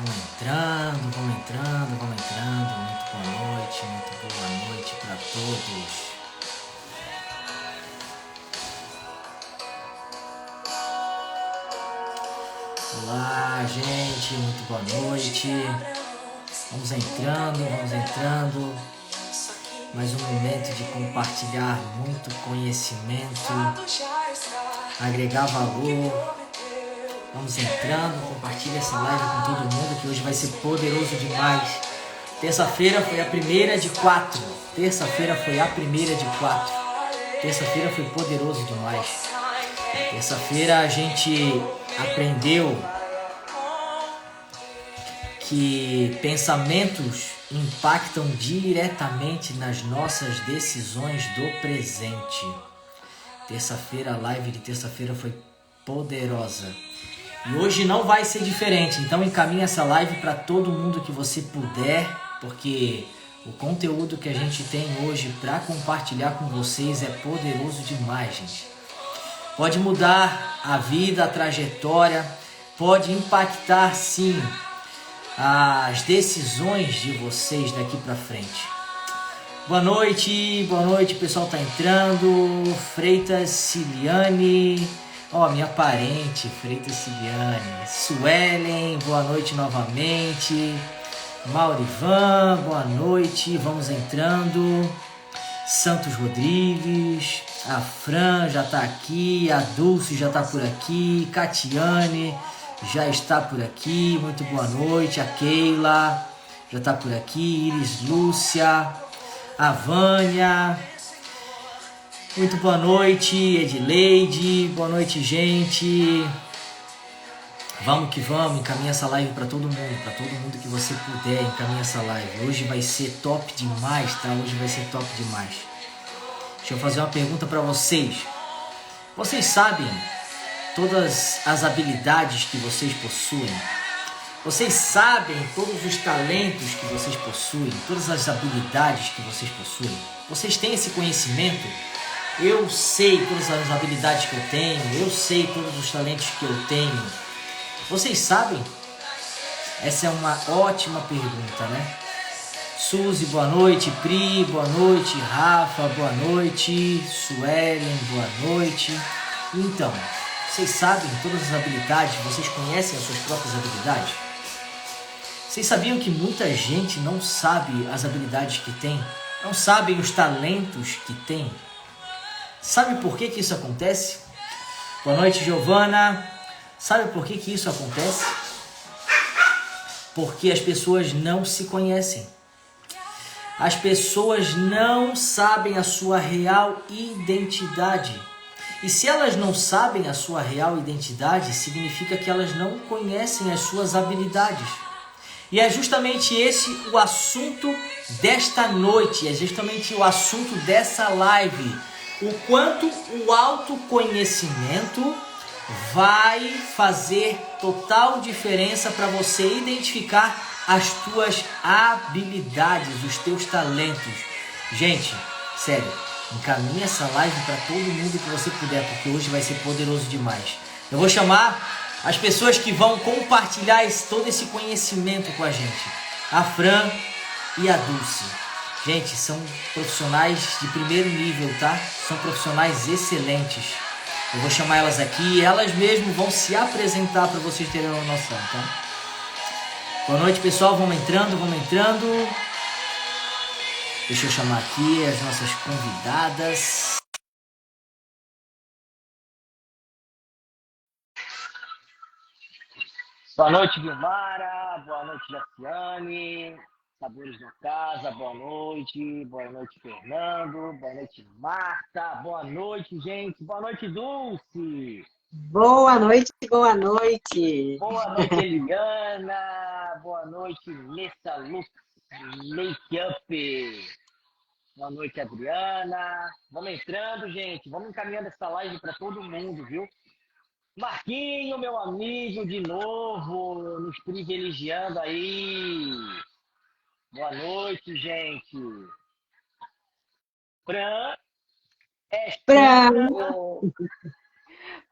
Vamos entrando. Muito boa noite para todos. Olá, gente, muito boa noite. Vamos entrando. Mais um momento de compartilhar muito conhecimento, agregar valor. Vamos entrando, compartilha essa live com todo mundo que hoje vai ser poderoso demais. Terça-feira foi a primeira de 4. Terça-feira foi poderoso demais. Terça-feira a gente aprendeu que pensamentos impactam diretamente nas nossas decisões do presente. Terça-feira, a live de terça-feira foi poderosa. E hoje não vai ser diferente, então encaminhe essa live para todo mundo que você puder, porque o conteúdo que a gente tem hoje para compartilhar com vocês é poderoso demais, gente. Pode mudar a vida, a trajetória, pode impactar sim as decisões de vocês daqui para frente. Boa noite, o pessoal tá entrando. Freitas Ciliane, minha parente, Freitas Ciliane. Suelen, boa noite novamente. Maurivan, boa noite, vamos entrando. Santos Rodrigues, a Fran já tá aqui, a Dulce já tá por aqui, Catiane já está por aqui, muito boa noite. A Keila já está por aqui, Iris Lúcia, a Vânia, muito boa noite. Edileide, boa noite, gente. Vamos que vamos, encaminha essa live para todo mundo que você puder, encaminha essa live. Hoje vai ser top demais, tá? Deixa eu fazer uma pergunta para vocês. Vocês sabem todas as habilidades que vocês possuem? Vocês sabem todos os talentos que vocês possuem? Todas as habilidades que vocês possuem? Vocês têm esse conhecimento? Eu sei todas as habilidades que eu tenho, eu sei todos os talentos que eu tenho. Vocês sabem? Essa é uma ótima pergunta, né? Suzy, boa noite. Pri, boa noite. Rafa, boa noite. Suelen, boa noite. Então, vocês sabem todas as habilidades? Vocês conhecem as suas próprias habilidades? Vocês sabiam que muita gente não sabe as habilidades que tem? Não sabem os talentos que tem? Sabe por que isso acontece? Boa noite, Giovana. Sabe por que isso acontece? Porque as pessoas não se conhecem. As pessoas não sabem a sua real identidade. E se elas não sabem a sua real identidade, significa que elas não conhecem as suas habilidades. E é justamente esse o assunto desta noite, é justamente o assunto dessa live. O quanto o autoconhecimento vai fazer total diferença para você identificar as tuas habilidades, os teus talentos. Gente, sério, encaminhe essa live para todo mundo que você puder, porque hoje vai ser poderoso demais. Eu vou chamar as pessoas que vão compartilhar todo esse conhecimento com a gente. A Fran e a Dulce. Gente, são profissionais de primeiro nível, tá? São profissionais excelentes. Eu vou chamar elas aqui e elas mesmas vão se apresentar para vocês terem uma noção, tá? Boa noite, pessoal. Vamos entrando. Deixa eu chamar aqui as nossas convidadas. Boa noite, Vilmara. Boa noite, Jaciane. Sabores da casa. Boa noite. Boa noite, Fernando. Boa noite, Marta. Boa noite, gente. Boa noite, Dulce. Boa noite. Boa noite, Eliana. Boa noite, Nessa Lux Makeup. Boa noite, Adriana. Vamos entrando, gente. Vamos encaminhando essa live para todo mundo, viu? Marquinho, meu amigo, de novo, nos privilegiando aí. Boa noite, gente. Fran. Fran.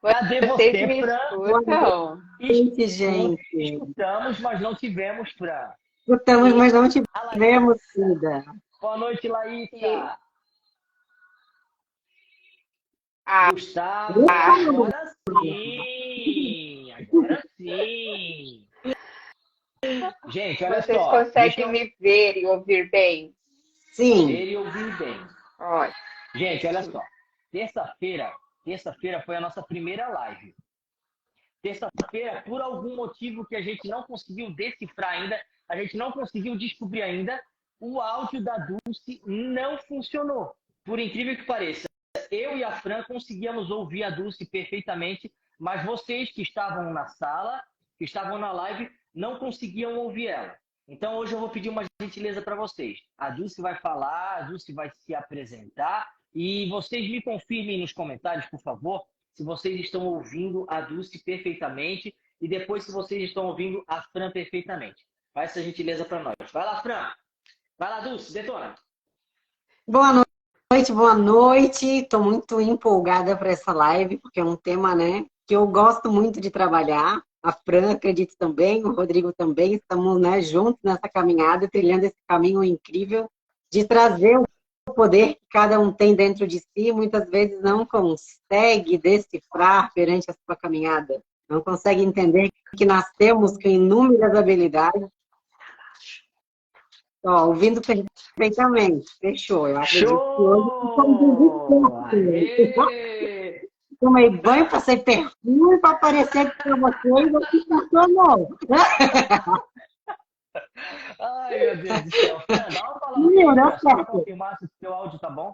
Cadê você, Fran? Gente. Escutamos, mas não tivemos, Fran. Escutamos, mas não A Laís. tivemos, Cida. Boa noite, Laísa. Gustavo, agora sim! Agora sim! Gente, olha Vocês só. conseguem me ver e ouvir bem? Sim. Ver e ouvir bem. Olha. Gente, olha só. Terça-feira foi a nossa primeira live. Terça-feira, por algum motivo que a gente não conseguiu decifrar ainda, a gente não conseguiu descobrir ainda, o áudio da Dulce não funcionou. Por incrível que pareça, eu e a Fran conseguíamos ouvir a Dulce perfeitamente, mas vocês que estavam na sala, que estavam na live, não conseguiam ouvir ela. Então hoje eu vou pedir uma gentileza para vocês. A Dulce vai falar, a Dulce vai se apresentar e vocês me confirmem nos comentários, por favor, se vocês estão ouvindo a Dulce perfeitamente e depois se vocês estão ouvindo a Fran perfeitamente. Faz essa gentileza para nós. Vai lá, Fran. Vai lá, Dulce, detona. Boa noite, boa noite. Estou muito empolgada para essa live, porque é um tema, né, que eu gosto muito de trabalhar. A Fran, acredito também, o Rodrigo também. Estamos, né, juntos nessa caminhada, trilhando esse caminho incrível de trazer o poder que cada um tem dentro de si. Muitas vezes não consegue decifrar perante a sua caminhada. Não consegue entender que nascemos com inúmeras habilidades. Ó, ouvindo perfeitamente. Fechou. Eu acredito que hoje tomei banho, passei perfume para aparecer para vocês e funcionou. Ai, meu Deus do céu. Fran, dá uma palavra para confirmar se o seu áudio tá bom.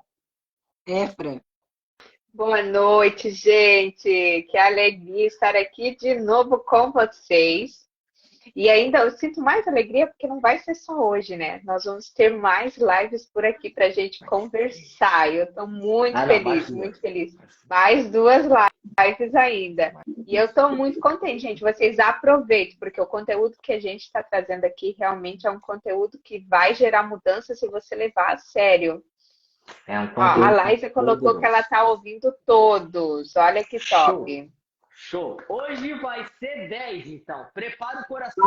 Fran. Boa noite, gente. Que alegria estar aqui de novo com vocês. E ainda eu sinto mais alegria porque não vai ser só hoje, né? Nós vamos ter mais lives por aqui para a gente conversar. Eu estou muito feliz, muito feliz. Mais 2 lives ainda. E eu estou muito contente, gente. Vocês aproveitem, porque o conteúdo que a gente está trazendo aqui realmente é um conteúdo que vai gerar mudança se você levar a sério. A Laísa colocou que ela está ouvindo todos. Olha que top. Show! Hoje vai ser 10, então. Prepara o coração,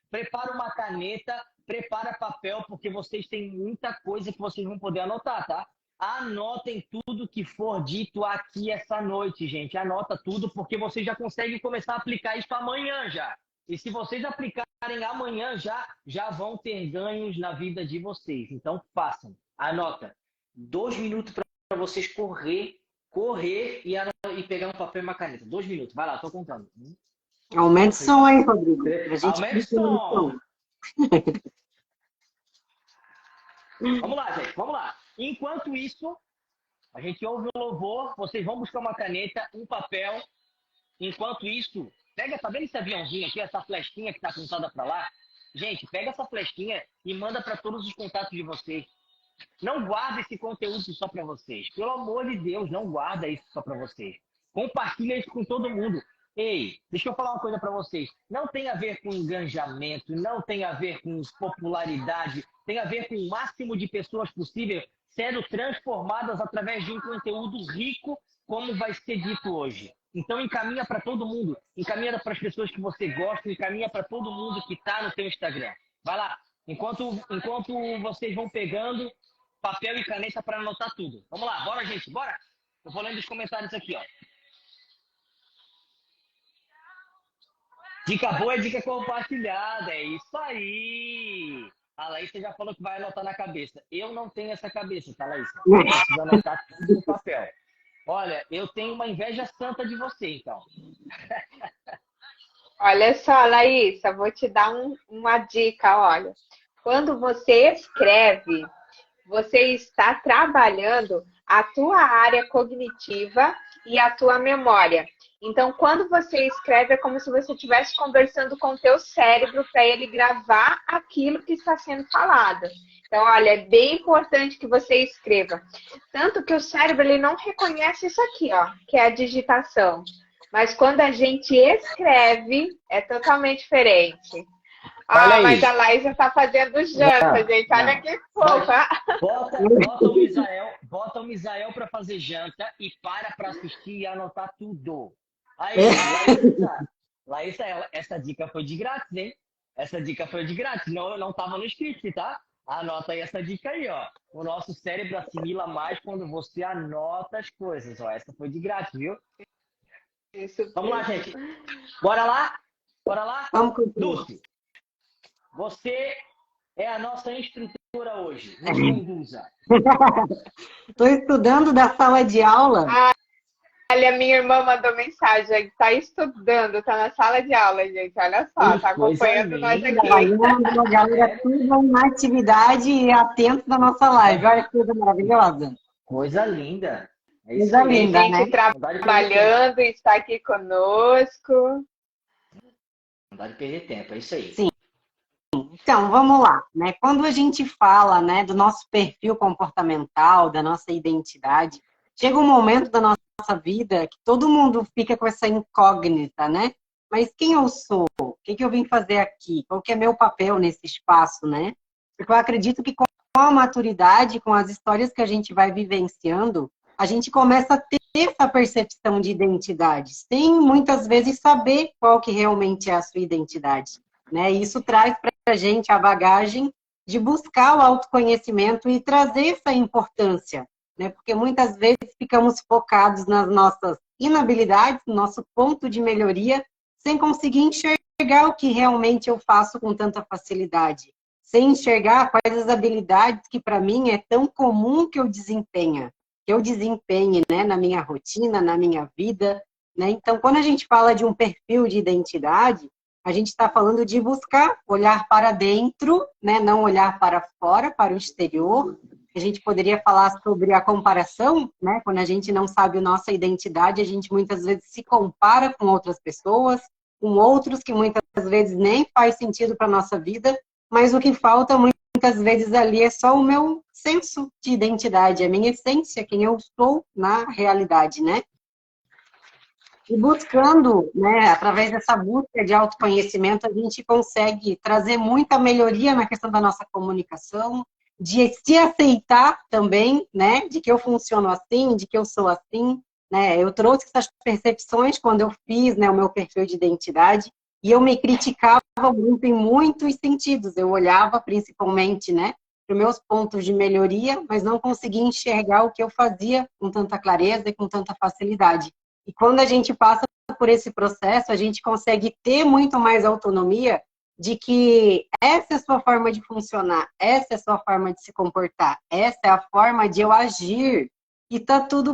prepara uma caneta, prepara papel, porque vocês têm muita coisa que vocês vão poder anotar, tá? Anotem tudo que for dito aqui essa noite, gente. Anota tudo, porque vocês já conseguem começar a aplicar isso amanhã já. E se vocês aplicarem amanhã já vão ter ganhos na vida de vocês. Então, façam. Anota. 2 minutos para vocês correr e pegar um papel e uma caneta. 2 minutos. Vai lá, tô contando. Aumenta o som aí, Rodrigo. Aumenta o som. Vamos lá, gente. Vamos lá. Enquanto isso, a gente ouve o louvor. Vocês vão buscar uma caneta, um papel. Enquanto isso, tá vendo esse aviãozinho aqui, essa flechinha que tá apontada para lá? Gente, pega essa flechinha e manda para todos os contatos de vocês. Não guarda esse conteúdo só para vocês. Pelo amor de Deus, não guarda isso só para vocês. Compartilha isso com todo mundo. Ei, deixa eu falar uma coisa para vocês. Não tem a ver com engajamento, não tem a ver com popularidade, tem a ver com o máximo de pessoas possível sendo transformadas através de um conteúdo rico, como vai ser dito hoje. Então encaminha para todo mundo, encaminha para as pessoas que você gosta, encaminha para todo mundo que está no seu Instagram. Vai lá. Enquanto vocês vão pegando papel e caneta para anotar tudo. Vamos lá, bora, gente, bora? Eu vou lendo os comentários aqui, ó. Dica boa é dica compartilhada, é isso aí. A Laísa já falou que vai anotar na cabeça. Eu não tenho essa cabeça, tá, Laísa? Eu preciso anotar tudo no papel. Olha, eu tenho uma inveja santa de você, então. Olha só, Laísa, vou te dar uma dica, olha. Quando você escreve, você está trabalhando a tua área cognitiva e a tua memória. Então, quando você escreve, é como se você estivesse conversando com o teu cérebro para ele gravar aquilo que está sendo falado. Então, olha, é bem importante que você escreva. Tanto que o cérebro ele não reconhece isso aqui, ó, que é a digitação. Mas quando a gente escreve, é totalmente diferente. Mas a Laísa tá fazendo janta, gente. Olha que fofa. Bota o Misael para fazer janta e para assistir e anotar tudo. Aí, essa dica foi de grátis, hein? Essa dica foi de grátis, não estava no script, tá? Anota aí essa dica aí, ó. O nosso cérebro assimila mais quando você anota as coisas, ó. Essa foi de grátis, viu? Isso Vamos lá, mesmo. gente. Bora lá? Bora lá? Vamos continuar. Dulce, você é a nossa instrutora hoje. Nos conduza. Estou estudando da sala de aula. Olha, minha irmã mandou mensagem, está estudando, está na sala de aula, gente. Olha só, está Coisa acompanhando nós linda. aqui. Trabalhando, a galera tudo na atividade e atento da nossa live. Olha que coisa maravilhosa. Coisa linda. É isso Coisa aí. linda, Tem né? gente trabalhando e está aqui conosco. Não dá de perder tempo, é isso aí. Sim. Então, vamos lá, né? Quando a gente fala, né, do nosso perfil comportamental, da nossa identidade, chega um momento da nossa vida que todo mundo fica com essa incógnita, né? Mas quem eu sou? O que eu vim fazer aqui? Qual que é meu papel nesse espaço, né? Porque eu acredito que com a maturidade, com as histórias que a gente vai vivenciando, a gente começa a ter essa percepção de identidade, sem muitas vezes saber qual que realmente é a sua identidade, né? E isso traz para a gente a bagagem de buscar o autoconhecimento e trazer essa importância, né? Porque muitas vezes ficamos focados nas nossas inabilidades, no nosso ponto de melhoria, sem conseguir enxergar o que realmente eu faço com tanta facilidade, sem enxergar quais as habilidades que para mim é tão comum que eu desempenhe, né, na minha rotina, na minha vida, né? Então, quando a gente fala de um perfil de identidade, a gente está falando de buscar olhar para dentro, né, não olhar para fora, para o exterior. A gente poderia falar sobre a comparação, né? Quando a gente não sabe a nossa identidade, a gente muitas vezes se compara com outras pessoas, com outros que muitas vezes nem faz sentido para a nossa vida, mas o que falta muitas vezes ali é só o meu senso de identidade, a minha essência, quem eu sou na realidade, né? E buscando, né, através dessa busca de autoconhecimento, a gente consegue trazer muita melhoria na questão da nossa comunicação, de se aceitar também, né, de que eu funciono assim, de que eu sou assim, né? Eu trouxe essas percepções quando eu fiz, né, o meu perfil de identidade, e eu me criticava muito em muitos sentidos. Eu olhava principalmente, né, para os meus pontos de melhoria, mas não conseguia enxergar o que eu fazia com tanta clareza e com tanta facilidade. E quando a gente passa por esse processo, a gente consegue ter muito mais autonomia de que essa é a sua forma de funcionar, essa é a sua forma de se comportar, essa é a forma de eu agir, e tá tudo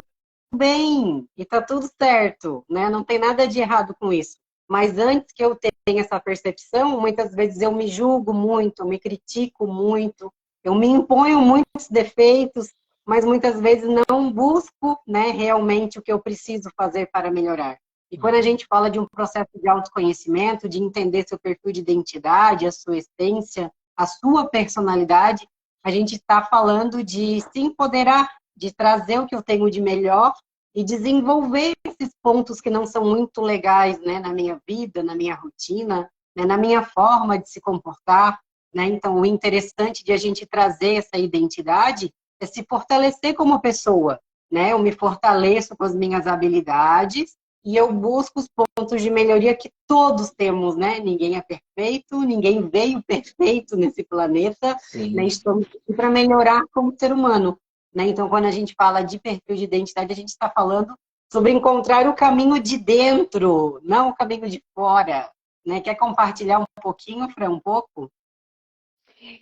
bem, e tá tudo certo, né? Não tem nada de errado com isso. Mas antes que eu tenha essa percepção, muitas vezes eu me julgo muito, me critico muito, eu me imponho muitos defeitos, mas muitas vezes não busco, né, realmente o que eu preciso fazer para melhorar. E quando a gente fala de um processo de autoconhecimento, de entender seu perfil de identidade, a sua essência, a sua personalidade, a gente está falando de se empoderar, de trazer o que eu tenho de melhor e desenvolver esses pontos que não são muito legais, né, na minha vida, na minha rotina, né, na minha forma de se comportar, né? Então, o interessante de a gente trazer essa identidade é se fortalecer como pessoa, né? Eu me fortaleço com as minhas habilidades e eu busco os pontos de melhoria que todos temos, né? Ninguém é perfeito, ninguém veio perfeito nesse planeta, né? Estamos aqui para melhorar como ser humano, né? Então, quando a gente fala de perfil de identidade, a gente está falando sobre encontrar o caminho de dentro, não o caminho de fora, né? Quer compartilhar um pouquinho, Fran, um pouco?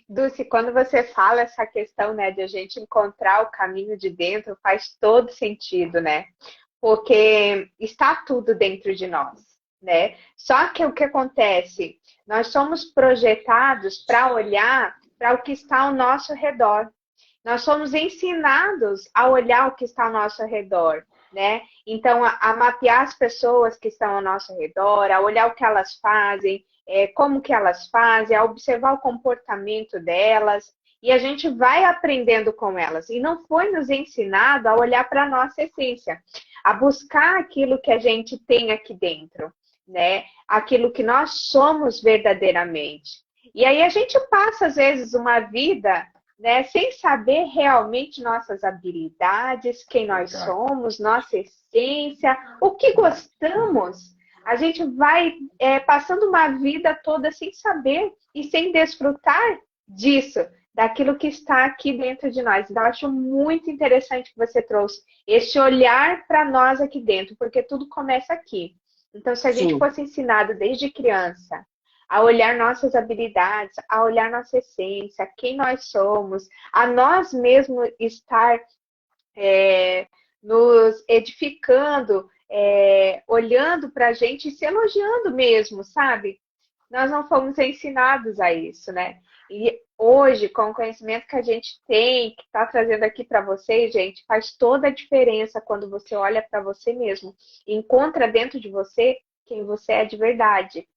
Dulce, quando você fala essa questão, né, de a gente encontrar o caminho de dentro, faz todo sentido, né? Porque está tudo dentro de nós, né? Só que o que acontece? Nós somos projetados para olhar para o que está ao nosso redor. Nós somos ensinados a olhar o que está ao nosso redor, né? Então, a mapear as pessoas que estão ao nosso redor, a olhar o que elas fazem, como que elas fazem, a observar o comportamento delas, e a gente vai aprendendo com elas. E não foi nos ensinado a olhar para a nossa essência, a buscar aquilo que a gente tem aqui dentro, né? Aquilo que nós somos verdadeiramente. E aí a gente passa, às vezes, uma vida, né, sem saber realmente nossas habilidades, quem nós somos, nossa essência, o que gostamos. a gente vai passando uma vida toda sem saber e sem desfrutar disso, daquilo que está aqui dentro de nós. Então, eu acho muito interessante que você trouxe esse olhar para nós aqui dentro, porque tudo começa aqui. Então, se a gente Sim. fosse ensinado desde criança a olhar nossas habilidades, a olhar nossa essência, quem nós somos, a nós mesmos estar nos edificando, olhando para a gente e se elogiando mesmo, sabe? Nós não fomos ensinados a isso, né? E hoje, com o conhecimento que a gente tem, que está trazendo aqui para vocês, gente, faz toda a diferença quando você olha para você mesmo e encontra dentro de você quem você é de verdade.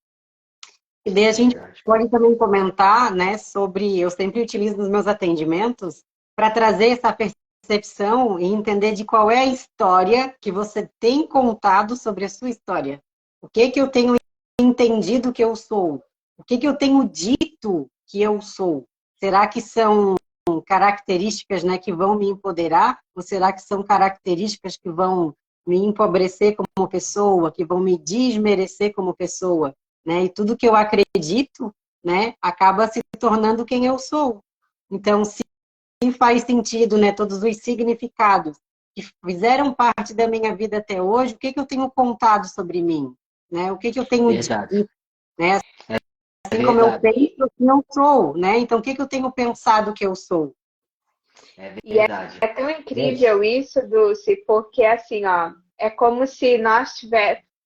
E daí a gente pode também comentar, né, sobre, eu sempre utilizo nos meus atendimentos para trazer essa percepção e entender de qual é a história que você tem contado sobre a sua história. O que que eu tenho entendido que eu sou? O que que eu tenho dito que eu sou? Será que são características, né, que vão me empoderar? Ou será que são características que vão me empobrecer como pessoa, que vão me desmerecer como pessoa? Né? E tudo que eu acredito, né, acaba se tornando quem eu sou. Então, se faz sentido, né, todos os significados que fizeram parte da minha vida até hoje, o que que eu tenho contado sobre mim? Né? O que que eu tenho dito? Né? Assim como eu penso, assim eu sou. Né? Então, o que que eu tenho pensado que eu sou? E é tão incrível isso, Dulce, porque assim, ó, é como se nós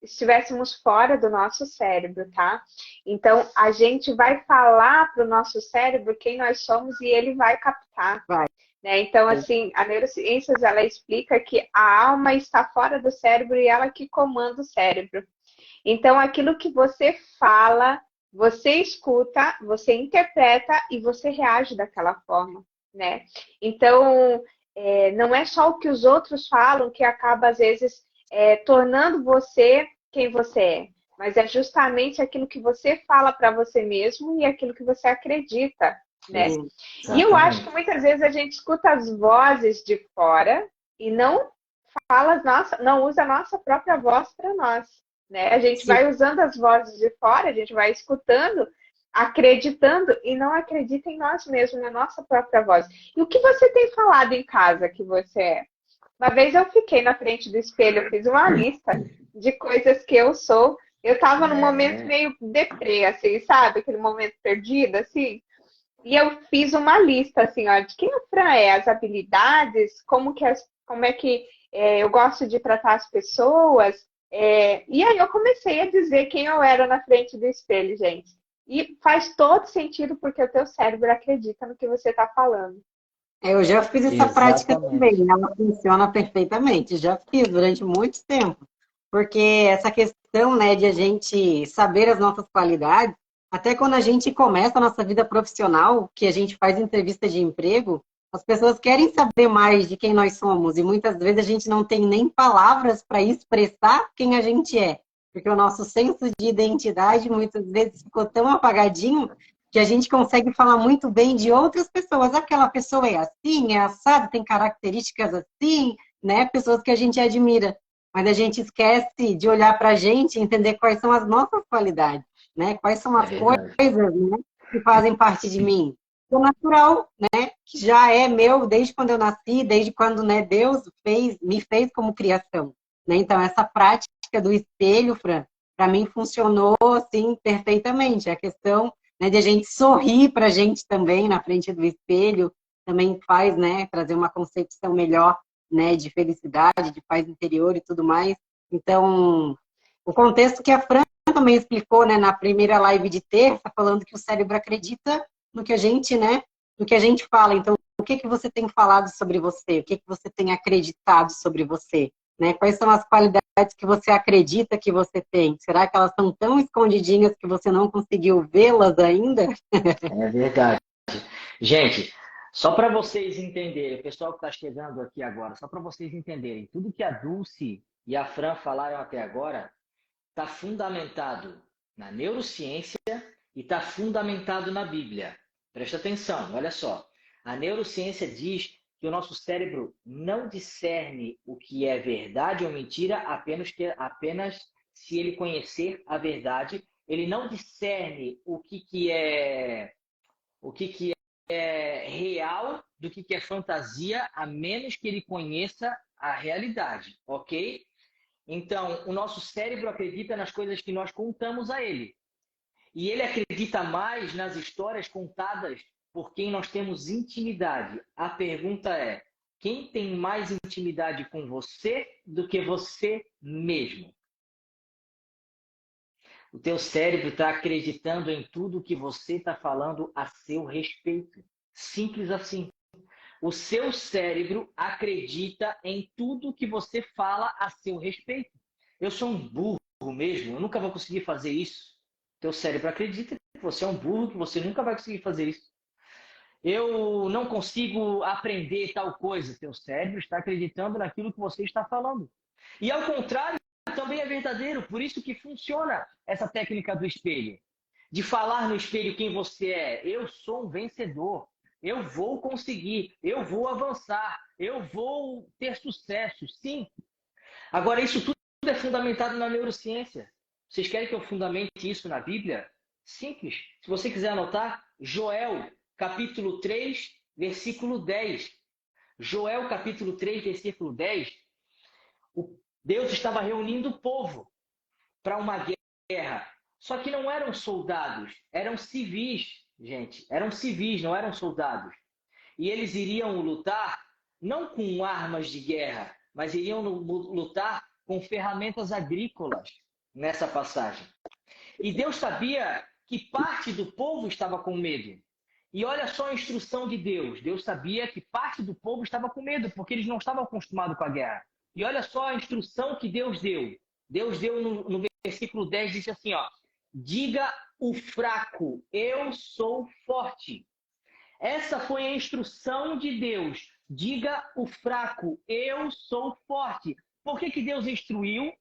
estivéssemos fora do nosso cérebro, tá? Então, a gente vai falar para o nosso cérebro quem nós somos e ele vai captar. Vai. Né? Então, assim, a neurociências, ela explica que a alma está fora do cérebro e ela que comanda o cérebro. Então, aquilo que você fala, você escuta, você interpreta e você reage daquela forma, né? Então, não é só o que os outros falam que acaba, às vezes, tornando você quem você é, mas é justamente aquilo que você fala para você mesmo e aquilo que você acredita, né? E eu acho que muitas vezes a gente escuta as vozes de fora e não não usa a nossa própria voz para nós, né? A gente vai usando as vozes de fora, a gente vai escutando, acreditando e não acredita em nós mesmos, na nossa própria voz. E o que você tem falado em casa que você é? Uma vez eu fiquei na frente do espelho, eu fiz uma lista de coisas que eu sou. Eu tava num momento meio deprê, assim, sabe? Aquele momento perdido, assim. E eu fiz uma lista, assim, ó, de quem a Fran é, as habilidades, como é que eu gosto de tratar as pessoas. E aí eu comecei a dizer quem eu era na frente do espelho, gente. E faz todo sentido porque o teu cérebro acredita no que você está falando. Eu já fiz essa prática também, ela funciona perfeitamente, já fiz durante muito tempo, porque essa questão, né, de a gente saber as nossas qualidades, até quando a gente começa a nossa vida profissional, que a gente faz entrevista de emprego, as pessoas querem saber mais de quem nós somos, e muitas vezes a gente não tem nem palavras para expressar quem a gente é, porque o nosso senso de identidade muitas vezes ficou tão apagadinho que a gente consegue falar muito bem de outras pessoas. Aquela pessoa é assim, é assado, tem características assim, né? Pessoas que a gente admira. Mas a gente esquece de olhar para a gente e entender quais são as nossas qualidades, né? Quais são as coisas, né, que fazem parte de mim. O natural, né? Que já é meu desde quando eu nasci, desde quando, né, Deus me fez como criação. Né? Então, essa prática do espelho, Fran, para mim funcionou, assim, perfeitamente. A questão, né, de a gente sorrir para a gente também na frente do espelho, também faz, né, trazer uma concepção melhor, né, de felicidade, de paz interior e tudo mais. Então, o contexto que a Fran também explicou, né, na primeira live de terça, falando que o cérebro acredita no que a gente, né, no que a gente fala. Então, o que que você tem falado sobre você? O que que você tem acreditado sobre você? Né? Quais são as qualidades que você acredita que você tem? Será que elas estão tão escondidinhas que você não conseguiu vê-las ainda? É verdade. Gente, só para vocês entenderem, o pessoal que está chegando aqui agora, só para vocês entenderem, tudo que a Dulce e a Fran falaram até agora está fundamentado na neurociência e está fundamentado na Bíblia. Presta atenção, olha só. A neurociência diz que o nosso cérebro não discerne o que é verdade ou mentira apenas se ele conhecer a verdade. Ele não discerne o que é real do que é fantasia, a menos que ele conheça a realidade, ok? Então, o nosso cérebro acredita nas coisas que nós contamos a ele. E ele acredita mais nas histórias contadas por quem nós temos intimidade. A pergunta é, quem tem mais intimidade com você do que você mesmo? O teu cérebro está acreditando em tudo que você está falando a seu respeito. Simples assim. O seu cérebro acredita em tudo que você fala a seu respeito. Eu sou um burro mesmo, eu nunca vou conseguir fazer isso. Teu cérebro acredita que você é um burro, que você nunca vai conseguir fazer isso. Eu não consigo aprender tal coisa. Teu cérebro está acreditando naquilo que você está falando. E ao contrário, também é verdadeiro. Por isso que funciona essa técnica do espelho. De falar no espelho quem você é. Eu sou um vencedor. Eu vou conseguir. Eu vou avançar. Eu vou ter sucesso. Sim. Agora, isso tudo é fundamentado na neurociência. Vocês querem que eu fundamente isso na Bíblia? Simples. Se você quiser anotar, Joel, capítulo 3, versículo 10. Joel, capítulo 3, versículo 10. Deus estava reunindo o povo para uma guerra. Só que não eram soldados, eram civis, gente. Eram civis, não eram soldados. E eles iriam lutar não com armas de guerra, mas iriam lutar com ferramentas agrícolas nessa passagem. E Deus sabia que parte do povo estava com medo. E olha só a instrução de Deus. Deus sabia que parte do povo estava com medo, porque eles não estavam acostumados com a guerra. E olha só a instrução que Deus deu. Deus deu no versículo 10, disse assim, ó. Diga o fraco, eu sou forte. Essa foi a instrução de Deus. Diga o fraco, eu sou forte. Por que Deus instruiu?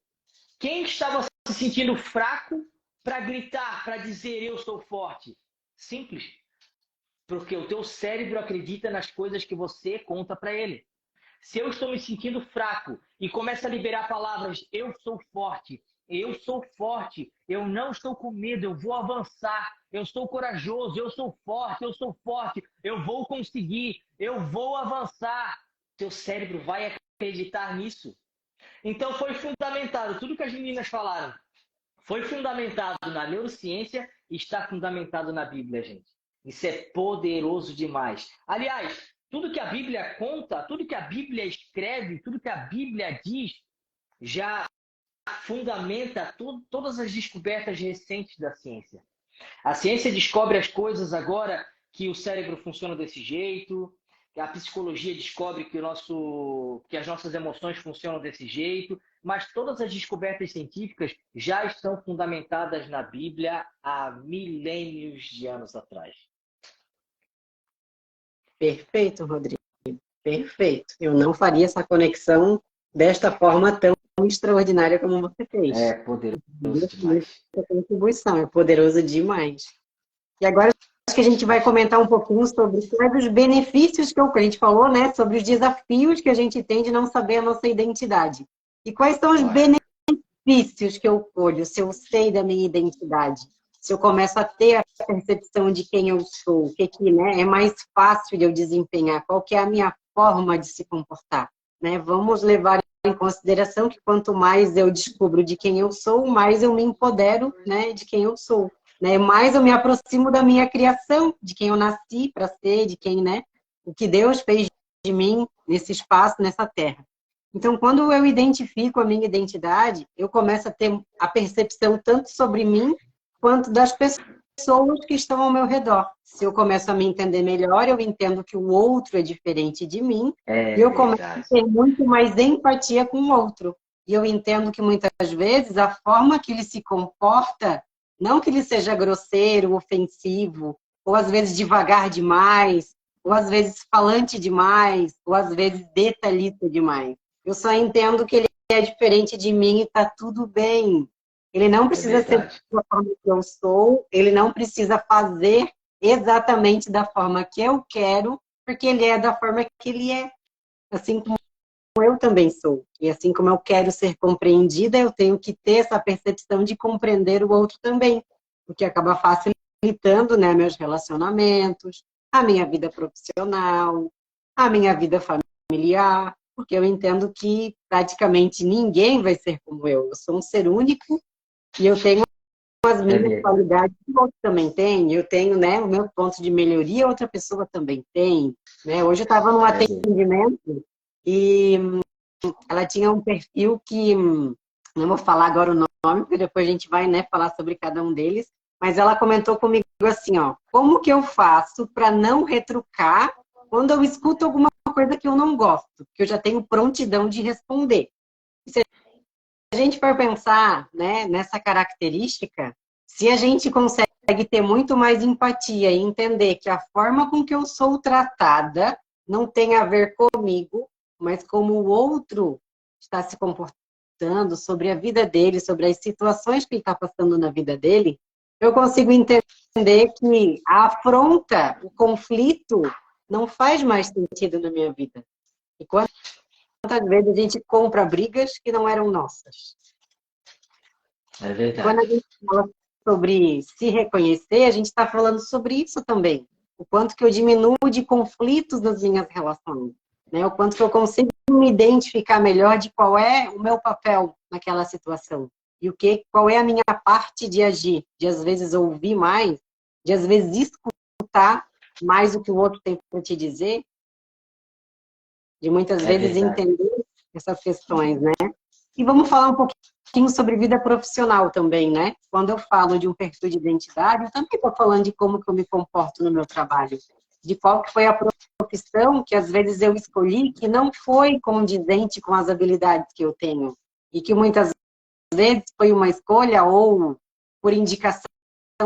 Quem estava se sentindo fraco para gritar, para dizer eu sou forte? Simples. Porque o teu cérebro acredita nas coisas que você conta para ele. Se eu estou me sentindo fraco e começo a liberar palavras, eu sou forte, eu não estou com medo, eu vou avançar, eu sou corajoso, eu sou forte, eu vou conseguir, eu vou avançar. Teu cérebro vai acreditar nisso. Então foi fundamentado, tudo que as meninas falaram, foi fundamentado na neurociência e está fundamentado na Bíblia, gente. Isso é poderoso demais. Aliás, tudo que a Bíblia conta, tudo que a Bíblia escreve, tudo que a Bíblia diz, já fundamenta todas as descobertas recentes da ciência. A ciência descobre as coisas agora que o cérebro funciona desse jeito, que a psicologia descobre que as nossas emoções funcionam desse jeito, mas todas as descobertas científicas já estão fundamentadas na Bíblia há milênios de anos atrás. Perfeito, Rodrigo. Perfeito. Eu não faria essa conexão desta forma tão extraordinária como você fez. É poderoso demais. Essa contribuição é poderoso demais. E agora acho que a gente vai comentar um pouquinho sobre quais os benefícios que a gente falou, né? Sobre os desafios que a gente tem de não saber a nossa identidade. E quais são os benefícios que eu colho se eu sei da minha identidade? Se eu começo a ter a percepção de quem eu sou, o que né, é mais fácil de eu desempenhar, qual que é a minha forma de se comportar. Né? Vamos levar em consideração que quanto mais eu descubro de quem eu sou, mais eu me empodero, né, de quem eu sou. Né? Mais eu me aproximo da minha criação, de quem eu nasci para ser, de quem, né, o que Deus fez de mim nesse espaço, nessa terra. Então, quando eu identifico a minha identidade, eu começo a ter a percepção tanto sobre mim, quanto das pessoas que estão ao meu redor. Se eu começo a me entender melhor, eu entendo que o outro é diferente de mim, e eu começo a ter muito mais empatia com o outro. E eu entendo que muitas vezes a forma que ele se comporta, não que ele seja grosseiro, ofensivo, ou às vezes devagar demais, ou às vezes falante demais, ou às vezes detalhista demais. Eu só entendo que ele é diferente de mim e está tudo bem. Ele não precisa ser da forma que eu sou, ele não precisa fazer exatamente da forma que eu quero, porque ele é da forma que ele é. Assim como eu também sou. E assim como eu quero ser compreendida, eu tenho que ter essa percepção de compreender o outro também, porque acaba facilitando, né, meus relacionamentos, a minha vida profissional, a minha vida familiar, porque eu entendo que praticamente ninguém vai ser como eu. Eu sou um ser único e eu tenho as minhas qualidades que o outro também tem. Eu tenho, né, o meu ponto de melhoria, outra pessoa também tem. Né? Hoje eu estava num atendimento e ela tinha um perfil que, não vou falar agora o nome, porque depois a gente vai, né, falar sobre cada um deles, mas ela comentou comigo assim, ó, como que eu faço para não retrucar quando eu escuto alguma coisa que eu não gosto, que eu já tenho prontidão de responder. E se a gente for pensar, né, nessa característica, se a gente consegue ter muito mais empatia e entender que a forma com que eu sou tratada não tem a ver comigo, mas como o outro está se comportando, sobre a vida dele, sobre as situações que ele está passando na vida dele, eu consigo entender que a afronta, o conflito, não faz mais sentido na minha vida. E quantas vezes a gente compra brigas que não eram nossas? É verdade. Quando a gente fala sobre se reconhecer, a gente está falando sobre isso também. O quanto que eu diminuo de conflitos nas minhas relações. Né? O quanto que eu consigo me identificar melhor de qual é o meu papel naquela situação. E qual é a minha parte de agir. De, às vezes, ouvir mais. De, às vezes, escutar mais o que o outro tem para te dizer. De, muitas vezes, entender essas questões, né? E vamos falar um pouquinho sobre vida profissional também, né? Quando eu falo de um perfil de identidade, eu também estou falando de como que eu me comporto no meu trabalho. De qual que foi a profissão que às vezes eu escolhi que não foi condizente com as habilidades que eu tenho. E que muitas vezes foi uma escolha ou por indicação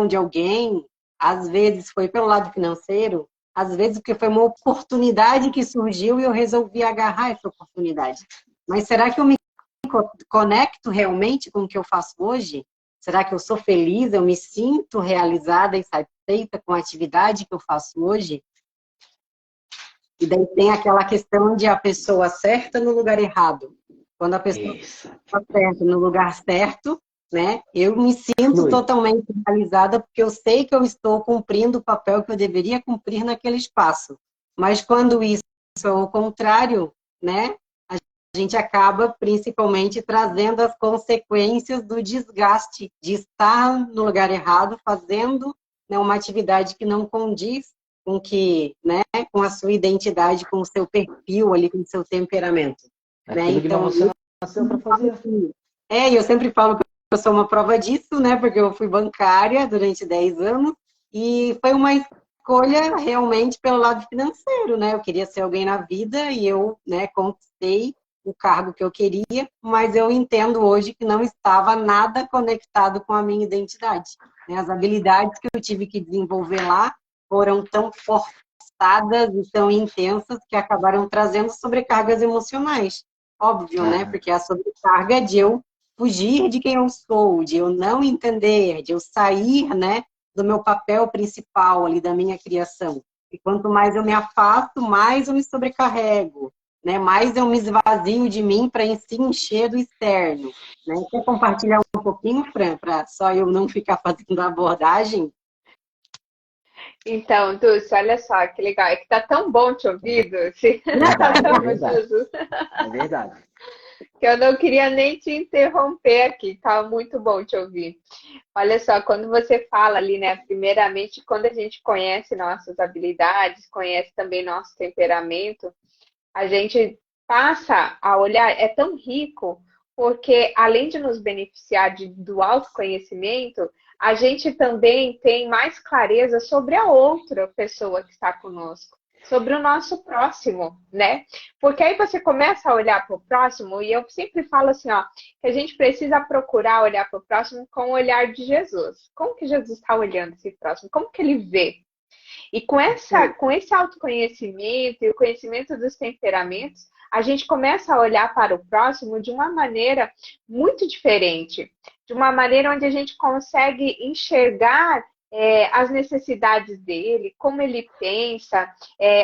de alguém, às vezes foi pelo lado financeiro, às vezes porque foi uma oportunidade que surgiu e eu resolvi agarrar essa oportunidade. Mas será que eu me conecto realmente com o que eu faço hoje? Será que eu sou feliz? Eu me sinto realizada e satisfeita com a atividade que eu faço hoje? E daí tem aquela questão de a pessoa certa no lugar errado. Quando a pessoa está certa no lugar certo, né, eu me sinto totalmente realizada porque eu sei que eu estou cumprindo o papel que eu deveria cumprir naquele espaço. Mas quando isso é o contrário, né, a gente acaba principalmente trazendo as consequências do desgaste de estar no lugar errado, fazendo, né, uma atividade que não condiz com que, né, com a sua identidade, com o seu perfil ali, com o seu temperamento. Né? Então, você nasceu para fazer. E eu sempre falo que eu sou uma prova disso, né, porque eu fui bancária durante 10 anos e foi uma escolha realmente pelo lado financeiro, né? Eu queria ser alguém na vida e eu, né, conquistei o cargo que eu queria, mas eu entendo hoje que não estava nada conectado com a minha identidade. Né? As habilidades que eu tive que desenvolver lá foram tão forçadas e tão intensas que acabaram trazendo sobrecargas emocionais. Óbvio, né? Porque a sobrecarga de eu fugir de quem eu sou, de eu não entender, de eu sair, né, do meu papel principal ali, da minha criação. E quanto mais eu me afasto, mais eu me sobrecarrego, né? Mais eu me esvazio de mim para se encher do externo. Né? Quer compartilhar um pouquinho, Fran, para só eu não ficar fazendo a abordagem? Então, Dulce, olha só que legal. É que tá tão bom te ouvir, Dulce. É verdade. Que eu não queria nem te interromper aqui. Tá muito bom te ouvir. Olha só, quando você fala ali, né? Primeiramente, quando a gente conhece nossas habilidades, conhece também nosso temperamento, a gente passa a olhar, é tão rico, porque além de nos beneficiar do autoconhecimento, a gente também tem mais clareza sobre a outra pessoa que está conosco, sobre o nosso próximo, né? Porque aí você começa a olhar para o próximo, e eu sempre falo assim, ó, que a gente precisa procurar olhar para o próximo com o olhar de Jesus. Como que Jesus está olhando esse próximo? Como que ele vê? E com esse autoconhecimento e o conhecimento dos temperamentos, a gente começa a olhar para o próximo de uma maneira muito diferente. De uma maneira onde a gente consegue enxergar as necessidades dele, como ele pensa,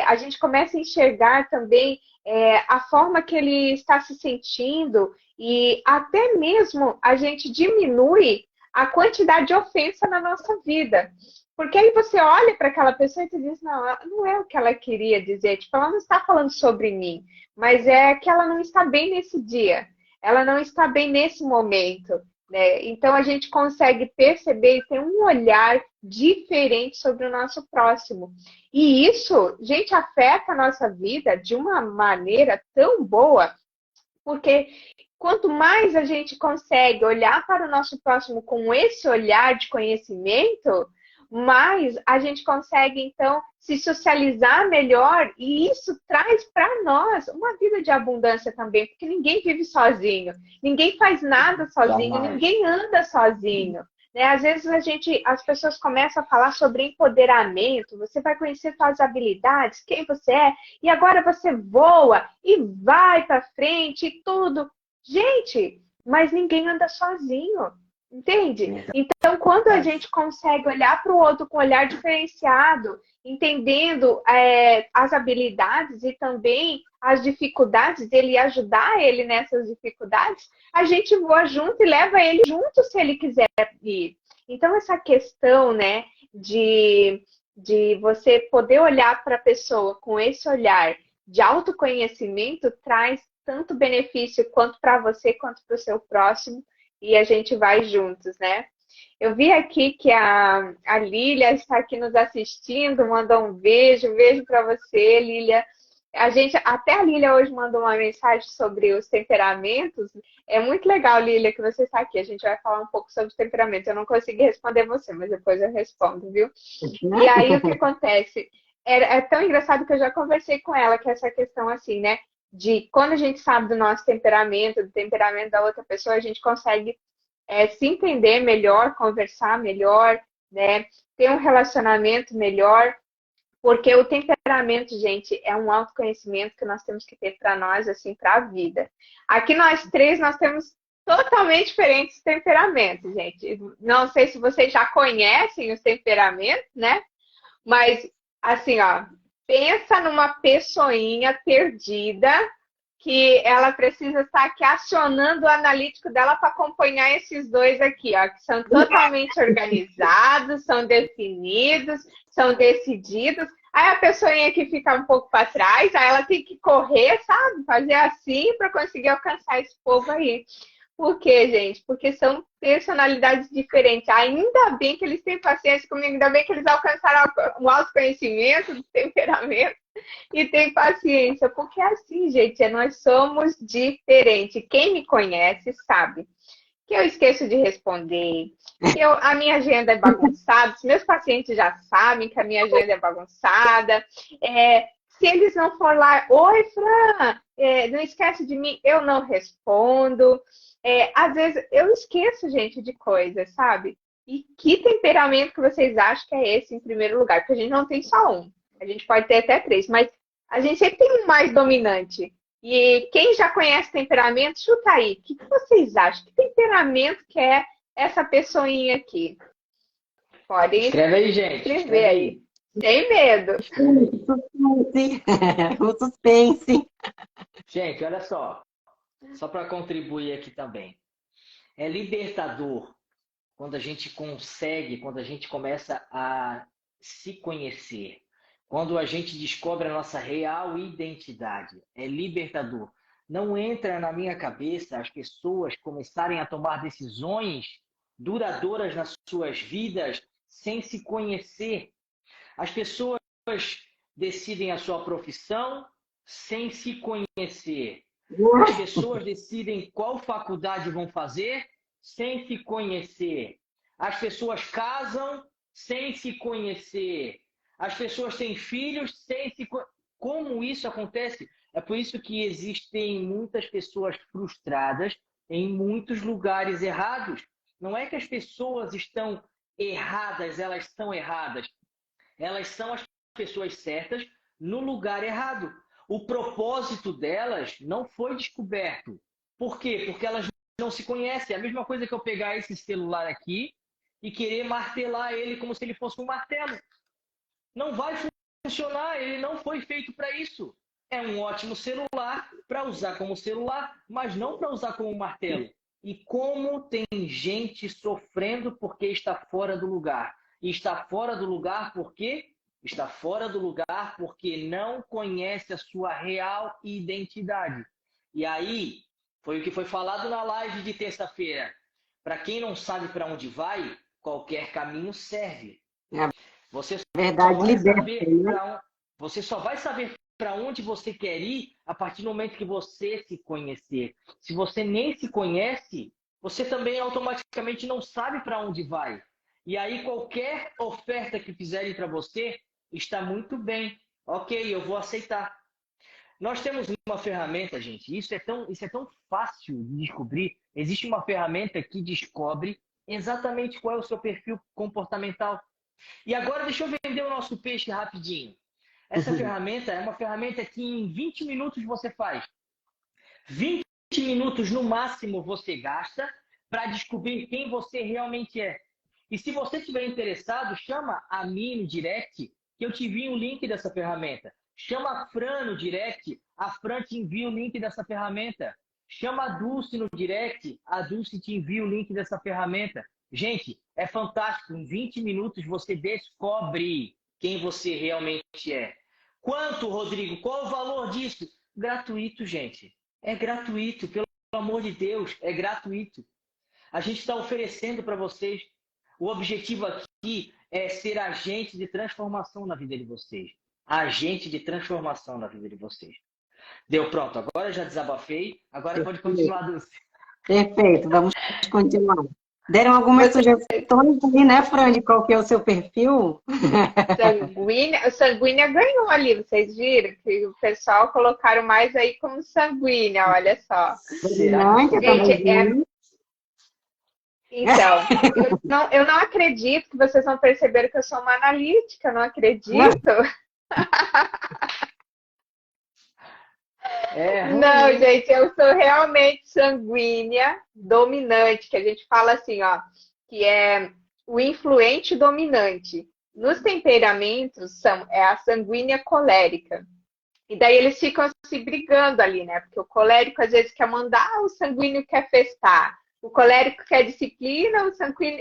a gente começa a enxergar também a forma que ele está se sentindo e até mesmo a gente diminui a quantidade de ofensa na nossa vida. Porque aí você olha para aquela pessoa e você diz, não, não é o que ela queria dizer, tipo, ela não está falando sobre mim, mas é que ela não está bem nesse dia, ela não está bem nesse momento, né? Então a gente consegue perceber e ter um olhar diferente sobre o nosso próximo. E isso, gente, afeta a nossa vida de uma maneira tão boa, porque quanto mais a gente consegue olhar para o nosso próximo com esse olhar de conhecimento, mais a gente consegue, então, se socializar melhor e isso traz para nós uma vida de abundância também, porque ninguém vive sozinho, ninguém faz nada sozinho, Jamais. ninguém anda sozinho. Né? Às vezes as pessoas começam a falar sobre empoderamento, você vai conhecer suas habilidades, quem você é, e agora você voa e vai para frente e tudo. Gente, mas ninguém anda sozinho, entende? Então, quando a gente consegue olhar para o outro com um olhar diferenciado, entendendo as habilidades e também as dificuldades dele e ajudar ele nessas dificuldades, a gente voa junto e leva ele junto se ele quiser ir. Então, essa questão, né, de você poder olhar para a pessoa com esse olhar de autoconhecimento traz tanto benefício quanto para você quanto para o seu próximo e a gente vai juntos, né? Eu vi aqui que a Lília está aqui nos assistindo, mandou um beijo para você, Lília. Até a Lília hoje mandou uma mensagem sobre os temperamentos. É muito legal, Lília, que você está aqui. A gente vai falar um pouco sobre os temperamentos. Eu não consegui responder você, mas depois eu respondo, viu? E aí, o que acontece? É tão engraçado que eu já conversei com ela, que é essa questão assim, né? De quando a gente sabe do nosso temperamento, do temperamento da outra pessoa, a gente consegue se entender melhor, conversar melhor, né? Ter um relacionamento melhor, porque o temperamento, gente, é um autoconhecimento que nós temos que ter para nós, assim, para a vida. Aqui nós três, nós temos totalmente diferentes temperamentos, gente. Não sei se vocês já conhecem os temperamentos, né? Mas, assim, ó, pensa numa pessoinha perdida que ela precisa estar aqui acionando o analítico dela para acompanhar esses dois aqui, ó, que são totalmente organizados, são definidos, são decididos. Aí a pessoinha que fica um pouco para trás, aí ela tem que correr, sabe? Fazer assim para conseguir alcançar esse povo aí. Por quê, gente? Porque são personalidades diferentes. Ainda bem que eles têm paciência comigo, ainda bem que eles alcançaram o autoconhecimento do temperamento e têm paciência. Porque assim, gente, nós somos diferentes. Quem me conhece sabe que eu esqueço de responder, que a minha agenda é bagunçada, os meus pacientes já sabem que a minha agenda é bagunçada. Se eles não for lá, oi, Fran, não esquece de mim, eu não respondo. Às vezes eu esqueço, gente, de coisas, sabe? E que temperamento que vocês acham que é esse em primeiro lugar? Porque a gente não tem só um. A gente pode ter até três, mas a gente sempre tem um mais dominante. E quem já conhece temperamento, chuta aí. O que vocês acham? Que temperamento que é essa pessoinha aqui? Podem Escreve aí, gente. escrever aí. Sem medo. O suspense. Gente, olha só. Só para contribuir aqui também. É libertador quando a gente consegue, quando a gente começa a se conhecer. Quando a gente descobre a nossa real identidade. É libertador. Não entra na minha cabeça as pessoas começarem a tomar decisões duradouras nas suas vidas sem se conhecer. As pessoas decidem a sua profissão sem se conhecer. As pessoas decidem qual faculdade vão fazer sem se conhecer. As pessoas casam sem se conhecer. As pessoas têm filhos sem se conhecer. Como isso acontece? É por isso que existem muitas pessoas frustradas em muitos lugares errados. Não é que as pessoas estão erradas, elas são erradas. Elas são as pessoas certas no lugar errado. O propósito delas não foi descoberto. Por quê? Porque elas não se conhecem. É a mesma coisa que eu pegar esse celular aqui e querer martelar ele como se ele fosse um martelo. Não vai funcionar, ele não foi feito para isso. É um ótimo celular para usar como celular, mas não para usar como martelo. E como tem gente sofrendo porque está fora do lugar. E está fora do lugar porque está fora do lugar porque não conhece a sua real identidade. E aí, foi o que foi falado na live de terça-feira. Para quem não sabe para onde vai, qualquer caminho serve. Você Verdade liberta, né? Você só vai saber para onde você quer ir a partir do momento que você se conhecer. Se você nem se conhece, você também automaticamente não sabe para onde vai. E aí qualquer oferta que fizerem para você está muito bem. Ok, eu vou aceitar. Nós temos uma ferramenta, gente. Isso é tão fácil de descobrir. Existe uma ferramenta que descobre exatamente qual é o seu perfil comportamental. E agora deixa eu vender o nosso peixe rapidinho. Essa ferramenta é uma ferramenta que em 20 minutos você faz. 20 minutos no máximo você gasta para descobrir quem você realmente é. E se você estiver interessado, chama a mim no direct, que eu te envio o link dessa ferramenta. Chama a Fran no direct, a Fran te envia o link dessa ferramenta. Chama a Dulce no direct, a Dulce te envia o link dessa ferramenta. Gente, é fantástico. Em 20 minutos você descobre quem você realmente é. Quanto, Rodrigo? Qual o valor disso? Gratuito, gente. É gratuito, pelo amor de Deus, é gratuito. A gente está oferecendo para vocês. O objetivo aqui é ser agente de transformação na vida de vocês. Agente de transformação na vida de vocês. Deu, pronto. Agora eu já desabafei. Agora pode continuar, Dulce. Perfeito, vamos continuar. Deram algumas sugestões ali, né, Fran, de qual que é o seu perfil? Sanguínea, sanguínea ganhou ali, vocês viram? Que o pessoal colocaram mais aí como sanguínea, olha só. Gente, então, eu não acredito que vocês não perceberam que eu sou uma analítica, eu não acredito. Não, gente, eu sou realmente sanguínea dominante, que a gente fala assim, ó, que é o influente dominante. Nos temperamentos, é a sanguínea colérica. E daí eles ficam se brigando ali, né? Porque o colérico às vezes quer mandar, o sanguíneo quer festar. O colérico quer disciplina,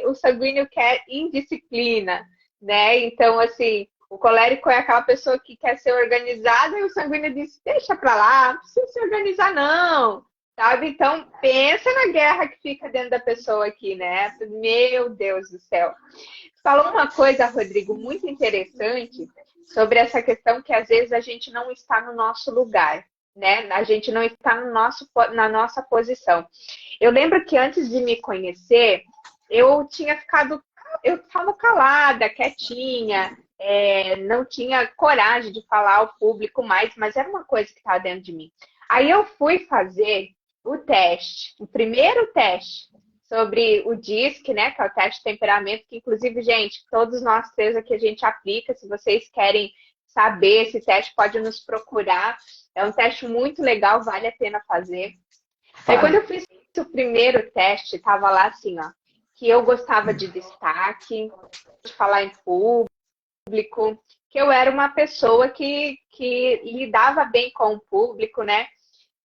o sanguíneo quer indisciplina, né? Então, assim, o colérico é aquela pessoa que quer ser organizada e o sanguíneo diz, deixa pra lá, não precisa se organizar não, sabe? Então, pensa na guerra que fica dentro da pessoa aqui, né? Meu Deus do céu. Falou uma coisa, Rodrigo, muito interessante sobre essa questão que às vezes a gente não está no nosso lugar, né? A gente não está na nossa posição. Eu lembro que antes de me conhecer, eu estava calada, quietinha, não tinha coragem de falar ao público mais, mas era uma coisa que estava dentro de mim. Aí eu fui fazer o teste, o primeiro teste sobre o DISC, né, que é o teste de temperamento, que inclusive, gente, todos nós três aqui a gente aplica. Se vocês querem saber esse teste, pode nos procurar. É um teste muito legal, vale a pena fazer. Aí quando eu fiz o primeiro teste, tava lá assim, ó, que eu gostava de destaque, de falar em público, que eu era uma pessoa que lidava bem com o público, né?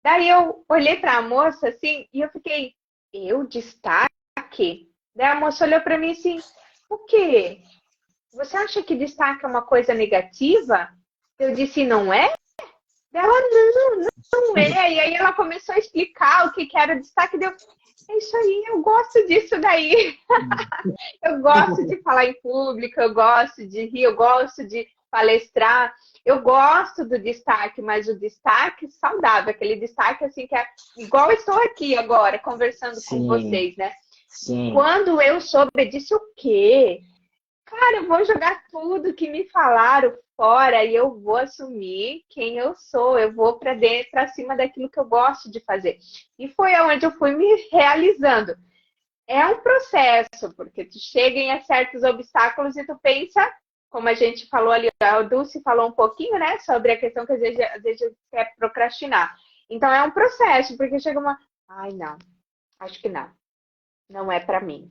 Daí eu olhei para a moça assim e eu fiquei, eu destaque? Daí a moça olhou para mim assim, o quê? Você acha que destaque é uma coisa negativa? Eu disse, não é? Ela, não é. E aí ela começou a explicar o que era destaque. Deu, é isso aí, eu gosto disso daí. Eu gosto de falar em público, eu gosto de rir, eu gosto de palestrar. Eu gosto do destaque, mas o destaque saudável, aquele destaque assim que é igual eu estou aqui agora, conversando com vocês, né? Sim. Quando eu soube, eu disse o quê? Cara, eu vou jogar tudo que me falaram fora e eu vou assumir quem eu sou. Eu vou para dentro, para cima daquilo que eu gosto de fazer. E foi onde eu fui me realizando. É um processo, porque tu chega em certos obstáculos e tu pensa, como a gente falou ali, a Dulce falou um pouquinho, né, sobre a questão que às vezes quer procrastinar. Então é um processo, porque chega uma, ai não, acho que não é para mim.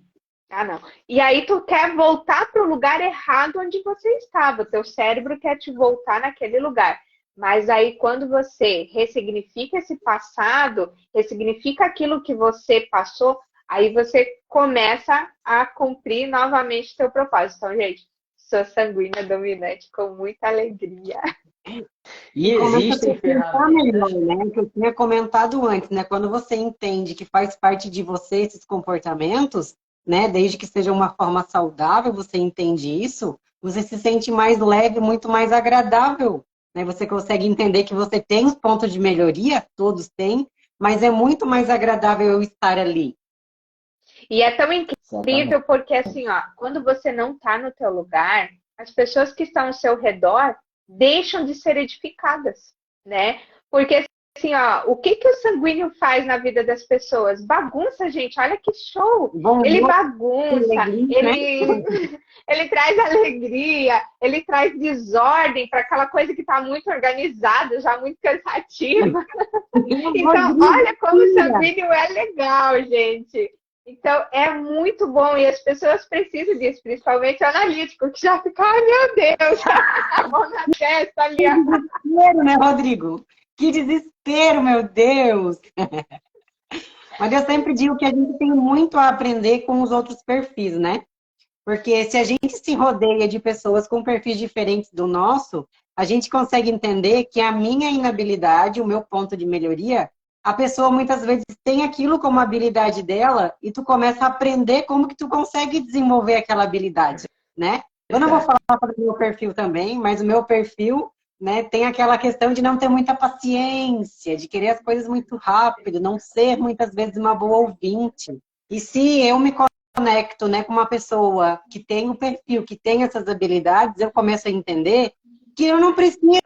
Ah, não. E aí tu quer voltar para o lugar errado onde você estava. O teu cérebro quer te voltar naquele lugar. Mas aí quando você ressignifica esse passado, ressignifica aquilo que você passou, aí você começa a cumprir novamente teu propósito. Então, gente, sou sanguínea dominante com muita alegria. E Começa a existem pensar melhor, ferramentas. né? Que eu tinha comentado antes, né? Quando você entende que faz parte de você esses comportamentos, né? Desde que seja uma forma saudável, você entende isso, você se sente mais leve, muito mais agradável, né? Você consegue entender que você tem os pontos de melhoria, todos têm, mas é muito mais agradável eu estar ali. E é tão Exatamente. incrível porque, assim, ó, quando você não está no teu lugar, as pessoas que estão ao seu redor deixam de ser edificadas, né? Porque, assim, ó, o que que o sanguíneo faz na vida das pessoas? Bagunça, gente, olha que show! Bom Ele dia, bagunça, alegria, né? ele traz alegria, ele traz desordem para aquela coisa que está muito organizada, já muito cansativa. Então, olha como o sanguíneo é legal, gente. Então, é muito bom e as pessoas precisam disso, principalmente o analítico, que já fica, ai meu Deus, a mão na testa ali. Que desespero, né, Rodrigo? Que desespero, meu Deus! Mas eu sempre digo que a gente tem muito a aprender com os outros perfis, né? Porque se a gente se rodeia de pessoas com perfis diferentes do nosso, a gente consegue entender que a minha inabilidade, o meu ponto de melhoria, a pessoa muitas vezes tem aquilo como habilidade dela e tu começa a aprender como que tu consegue desenvolver aquela habilidade, né? Eu não vou Verdade. falar do meu perfil também, mas o meu perfil, né, tem aquela questão de não ter muita paciência, de querer as coisas muito rápido, não ser muitas vezes uma boa ouvinte. E se eu me conecto, né, com uma pessoa que tem o perfil, que tem essas habilidades, eu começo a entender que eu não preciso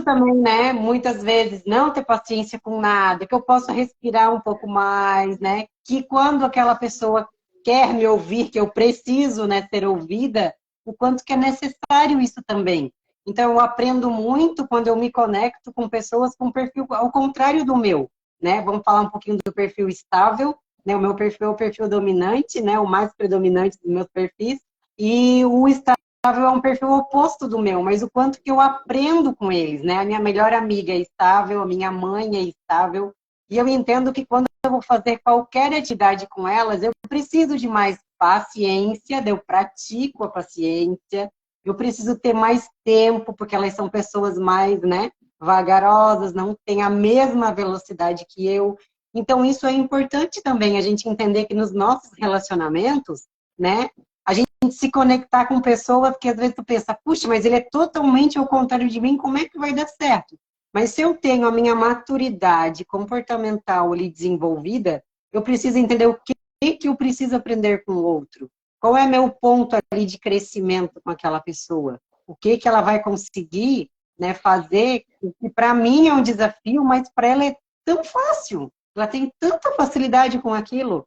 também, né, muitas vezes não ter paciência com nada, que eu posso respirar um pouco mais, né, que quando aquela pessoa quer me ouvir, que eu preciso, né, ser ouvida, o quanto que é necessário isso também. Então, eu aprendo muito quando eu me conecto com pessoas com perfil ao contrário do meu, né? Vamos falar um pouquinho do perfil estável, né? O meu perfil é o perfil dominante, né? O mais predominante dos meus perfis, e o estável é um perfil oposto do meu, mas o quanto que eu aprendo com eles, né? A minha melhor amiga é estável, a minha mãe é estável, e eu entendo que quando eu vou fazer qualquer atividade com elas, eu preciso de mais paciência, eu pratico a paciência, eu preciso ter mais tempo, porque elas são pessoas mais, né, vagarosas, não têm a mesma velocidade que eu. Então, isso é importante também, a gente entender que nos nossos relacionamentos, né, a gente se conectar com pessoas que às vezes tu pensa, puxa, mas ele é totalmente ao contrário de mim, como é que vai dar certo? Mas se eu tenho a minha maturidade comportamental ali desenvolvida, eu preciso entender o que eu preciso aprender com o outro. Qual é meu ponto ali de crescimento com aquela pessoa? O que ela vai conseguir, né, fazer, que para mim é um desafio, mas para ela é tão fácil. Ela tem tanta facilidade com aquilo,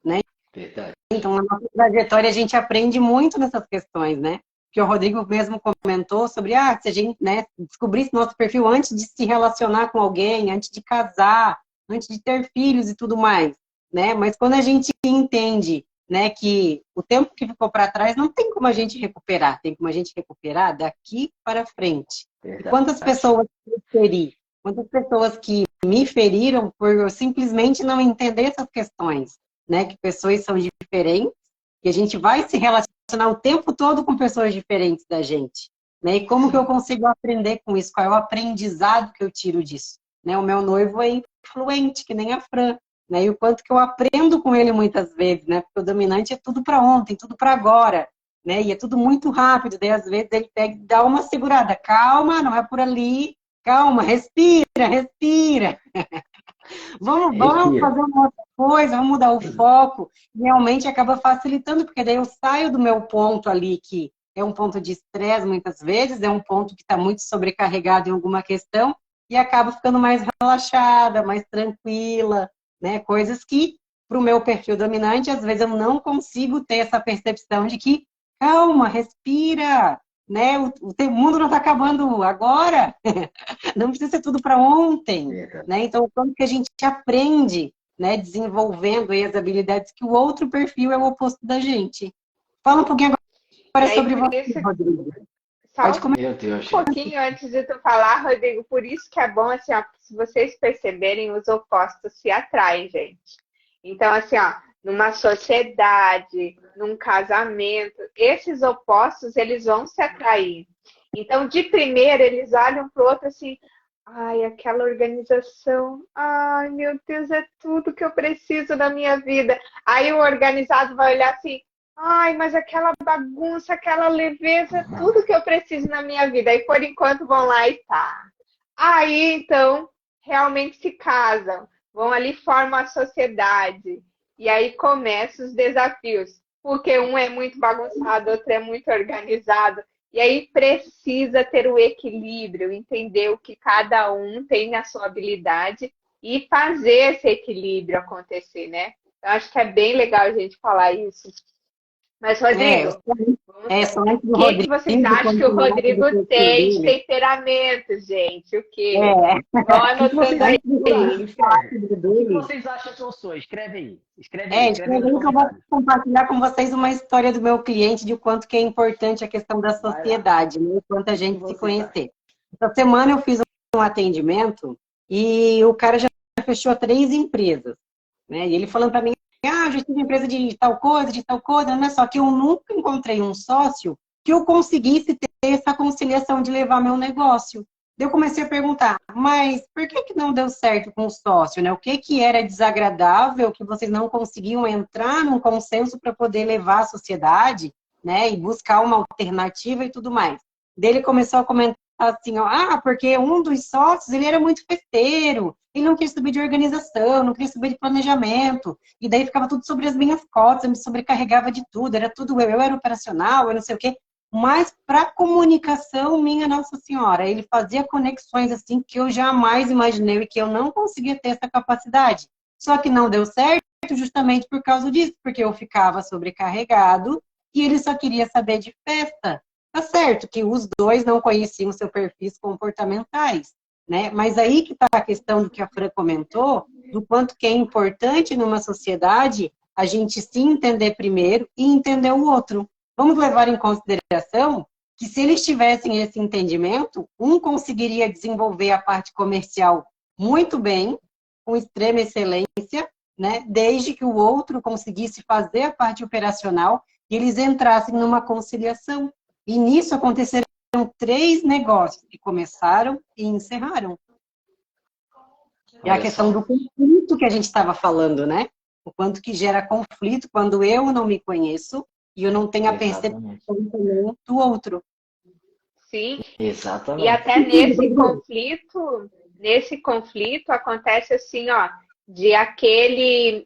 né? Verdade. Então, na nossa trajetória, a gente aprende muito nessas questões, né? Que o Rodrigo mesmo comentou sobre, se a gente, né, descobrisse nosso perfil antes de se relacionar com alguém, antes de casar, antes de ter filhos e tudo mais, né? Mas quando a gente entende, né, que o tempo que ficou para trás não tem como a gente recuperar, tem como a gente recuperar daqui para frente. E Verdade. quantas pessoas eu feri? Quantas pessoas que me feriram por eu simplesmente não entender essas questões, né? Que pessoas são diferentes e a gente vai se relacionar o tempo todo com pessoas diferentes da gente, né? E como que eu consigo aprender com isso? Qual é o aprendizado que eu tiro disso? Né? O meu noivo é influente, que nem a Fran, né? E o quanto que eu aprendo com ele muitas vezes, né? Porque o dominante é tudo para ontem, tudo para agora, né? E é tudo muito rápido, daí às vezes ele pega e dá uma segurada, calma, não é por ali, calma, respira, respira. Vamos Respira. fazer uma outra coisa, vamos mudar o foco. Realmente acaba facilitando, porque daí eu saio do meu ponto ali, que é um ponto de estresse muitas vezes, é um ponto que está muito sobrecarregado em alguma questão, e acabo ficando mais relaxada, mais tranquila, né? Coisas que, para o meu perfil dominante, às vezes eu não consigo ter essa percepção de que, calma, respira, né? O mundo não está acabando agora, não precisa ser tudo para ontem, Verdade. né? Então, quando que a gente aprende, né, desenvolvendo aí as habilidades que o outro perfil é o oposto da gente. Fala um pouquinho E agora aí, sobre por você, isso, Rodrigo. só Pode um Meu Deus, gente. pouquinho antes de tu falar, Rodrigo, por isso que é bom, assim, ó, se vocês perceberem, os opostos se atraem, gente. Então, assim, ó, numa sociedade, num casamento, esses opostos, eles vão se atrair. Então, de primeira, eles olham para o outro assim, ai, aquela organização, ai, meu Deus, é tudo que eu preciso na minha vida. Aí o organizado vai olhar assim, ai, mas aquela bagunça, aquela leveza, é tudo que eu preciso na minha vida. Aí, por enquanto, vão lá e tá. Aí, então, realmente se casam, vão ali, formam a sociedade. E aí começam os desafios, porque um é muito bagunçado, outro é muito organizado. E aí precisa ter o equilíbrio, entender o que cada um tem a sua habilidade e fazer esse equilíbrio acontecer, né? Eu acho que é bem legal a gente falar isso. Mas, É, Rodrigo, só antes o do que vocês Rodrigo acham que o continuar com o Rodrigo perfil tem de dele. temperamento, gente? O quê? É, Vão O que vocês anotando acham aí. antes que eu do sou? Rodrigo falar Escreve. sobre o O que dele, vocês acham que eu sou? Escreve aí. Escreve aí nos escrevendo que eu vou comentários. compartilhar com vocês uma história do meu cliente de o quanto que é importante a questão da Vai lá. sociedade, né? O quanto a O que gente se vocês acham? conhecer. Essa semana eu fiz um atendimento e o cara já fechou 3 empresas, né? E ele falando para mim, ah, eu já tive empresa de tal coisa, não é só que eu nunca encontrei um sócio que eu conseguisse ter essa conciliação de levar meu negócio. Eu comecei a perguntar, mas por que que não deu certo com o sócio, né? O que que era desagradável, que vocês não conseguiam entrar num consenso para poder levar a sociedade, né? E buscar uma alternativa e tudo mais. Daí ele começou a comentar assim, ó, ah, porque um dos sócios, ele era muito festeiro, ele não queria saber de organização, não queria saber de planejamento, e daí ficava tudo sobre as minhas cotas, eu me sobrecarregava de tudo, era tudo eu era operacional, eu não sei o quê. Mas para comunicação, minha Nossa Senhora, ele fazia conexões assim que eu jamais imaginei e que eu não conseguia ter essa capacidade. Só que não deu certo justamente por causa disso, porque eu ficava sobrecarregado e ele só queria saber de festa. Tá certo que os dois não conheciam seus perfis comportamentais, né? Mas aí que está a questão do que a Fran comentou, do quanto que é importante numa sociedade a gente se entender primeiro e entender o outro. Vamos levar em consideração que se eles tivessem esse entendimento, um conseguiria desenvolver a parte comercial muito bem, com extrema excelência, né? Desde que o outro conseguisse fazer a parte operacional e eles entrassem numa conciliação. E nisso aconteceram 3 negócios que começaram e encerraram. É a Olha questão só. do conflito que a gente estava falando, né? O quanto que gera conflito quando eu não me conheço e eu não tenho a percepção Exatamente. também do outro. Sim, e Exatamente. até nesse conflito acontece assim, ó, de aquele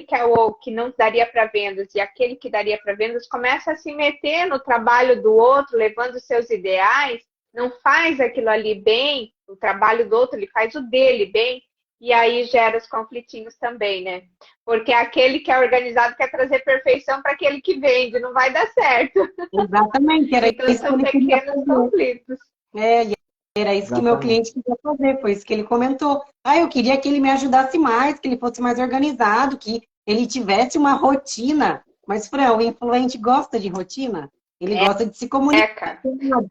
que é o que não daria para vendas e aquele que daria para vendas começa a se meter no trabalho do outro, levando seus ideais, não faz aquilo ali bem, o trabalho do outro, ele faz o dele bem, e aí gera os conflitinhos também, né? Porque aquele que é organizado quer trazer perfeição para aquele que vende, não vai dar certo. Exatamente, era Então isso que são ele queria pequenos fazer. conflitos. É, e era isso que meu cliente Exatamente. queria fazer, foi isso que ele comentou. Ah, eu queria que ele me ajudasse mais, que ele fosse mais organizado, que ele tivesse uma rotina. Mas, Fran, o influente gosta de rotina? Ele gosta de se comunicar É, cara.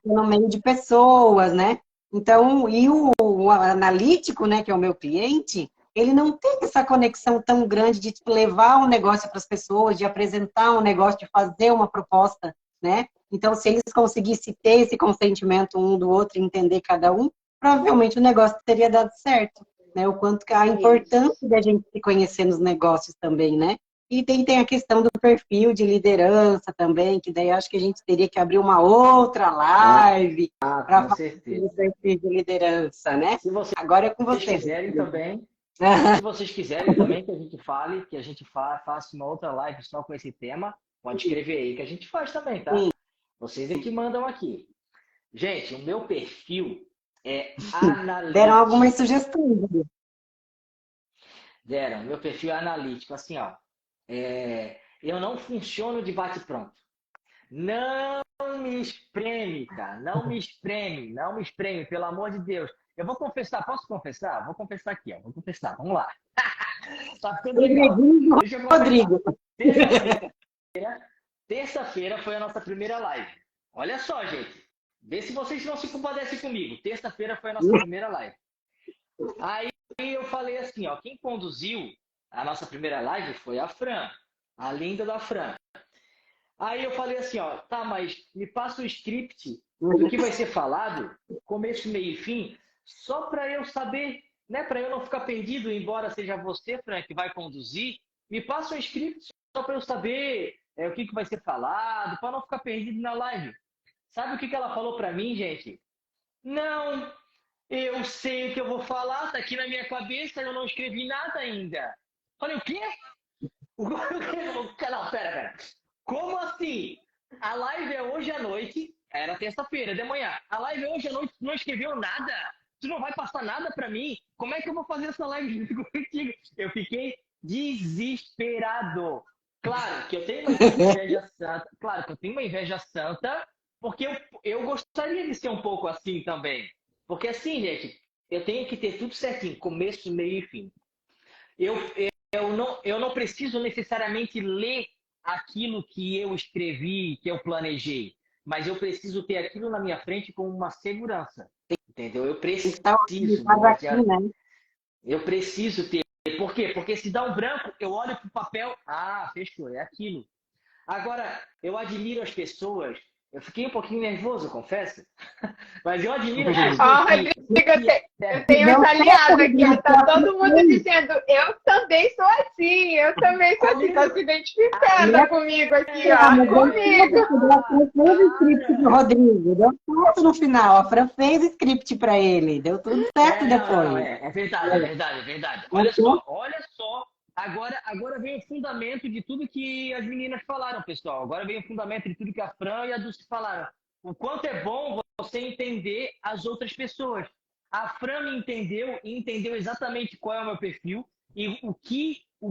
no meio de pessoas, né? Então, e o analítico, né, que é o meu cliente, ele não tem essa conexão tão grande de tipo, levar um negócio para as pessoas, de apresentar um negócio, de fazer uma proposta, né? Então, se eles conseguissem ter esse consentimento um do outro, entender cada um, provavelmente o negócio teria dado certo, né? O quanto que a importância Isso. da gente se conhecer nos negócios também, né? E tem a questão do perfil de liderança também, que daí acho que a gente teria que abrir uma outra live Ah, para com falar certeza. sobre o perfil de liderança, né? Se vocês Agora é com você. quiserem também, se vocês quiserem também que a gente fale, que a gente faça uma outra live só com esse tema, pode escrever aí que a gente faz também, tá? Sim, Vocês é que mandam aqui. Gente, o meu perfil é deram algumas analítico. sugestões. Deram, meu perfil é analítico, assim, ó. Eu não funciono de bate-pronto. Não me espreme, cara. Não me espreme. Não me espreme, pelo amor de Deus. Eu vou confessar. Posso confessar? Vou confessar aqui, ó. Vou confessar. Vamos lá. Tá ficando legal. Deixa eu Rodrigo. Terça-feira foi a nossa primeira live. Olha só, gente. Vê se vocês não se compadecem comigo. Terça-feira foi a nossa primeira live. Aí eu falei assim, ó, quem conduziu a nossa primeira live foi a Fran, a linda da Fran. Aí eu falei assim, ó, tá, mas me passa o script do que vai ser falado, começo, meio e fim, só para eu saber, né, para eu não ficar perdido, embora seja você, Fran, que vai conduzir, me passa um script só para eu saber o que vai ser falado, para não ficar perdido na live. Sabe o que ela falou para mim, gente? Não, eu sei o que eu vou falar, tá aqui na minha cabeça, eu não escrevi nada ainda. Falei, o quê? Não, pera. Como assim? A live é hoje à noite, era terça-feira de manhã. A live é hoje à noite, tu não escreveu nada? Tu não vai passar nada pra mim? Como é que eu vou fazer essa live contigo? Eu fiquei desesperado. Claro que eu tenho uma inveja santa. Claro que eu tenho uma inveja santa, porque eu gostaria de ser um pouco assim também. Porque assim, gente, eu tenho que ter tudo certinho, começo, meio e fim. Eu não preciso necessariamente ler aquilo que eu escrevi, que eu planejei, mas eu preciso ter aquilo na minha frente com uma segurança, entendeu? Eu preciso, né? eu preciso ter. Por quê? Porque se dá um branco, eu olho para o papel, fechou, é aquilo. Agora, eu admiro as pessoas. Eu fiquei um pouquinho nervoso, confesso. Mas eu admiro as pessoas. Rodrigo, eu tenho os aliados aqui, ó. Tá todo mundo dizendo, eu também sou assim, tá se identificando comigo aqui, ó. Comigo. Fez o script pro Rodrigo, deu certo no final. A Fran fez o script para ele, deu tudo certo depois. É verdade. Olha só. Agora vem o fundamento de tudo que as meninas falaram, pessoal. Agora vem o fundamento de tudo que a Fran e a Dulce falaram. O quanto é bom você entender as outras pessoas. A Fran me entendeu e entendeu exatamente qual é o meu perfil e o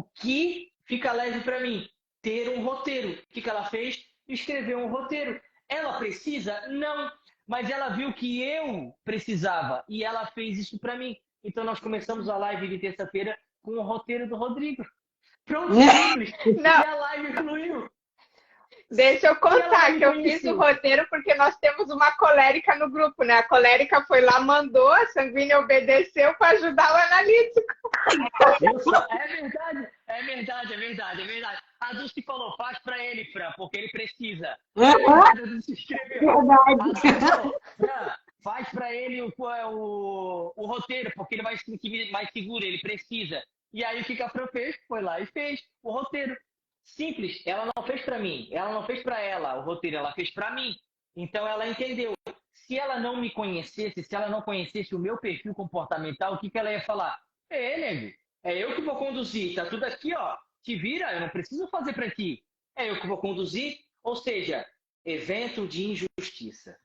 que fica leve para mim. Ter um roteiro. O que ela fez? Escrever um roteiro. Ela precisa? Não. Mas ela viu que eu precisava e ela fez isso para mim. Então nós começamos a live de terça-feira com o roteiro do Rodrigo. Pronto, simples. Não. E a live fluiu. Deixa eu contar que eu fiz o roteiro porque nós temos uma colérica no grupo, né? A colérica foi lá, mandou, a sanguínea obedeceu para ajudar o analítico. É verdade. A Dulce falou, faz para ele, Fran, porque ele precisa. Fran, faz para ele o roteiro, porque ele vai se sentir mais seguro, ele precisa. E aí o que a Fran fez? Foi lá e fez o roteiro. Simples, ela não fez para mim, ela não fez para ela o roteiro, ela fez para mim. Então ela entendeu. Se ela não me conhecesse, se ela não conhecesse o meu perfil comportamental, o que ela ia falar? Nego, é eu que vou conduzir, tá tudo aqui, ó. Te vira, eu não preciso fazer para ti. É eu que vou conduzir, ou seja, evento de injustiça.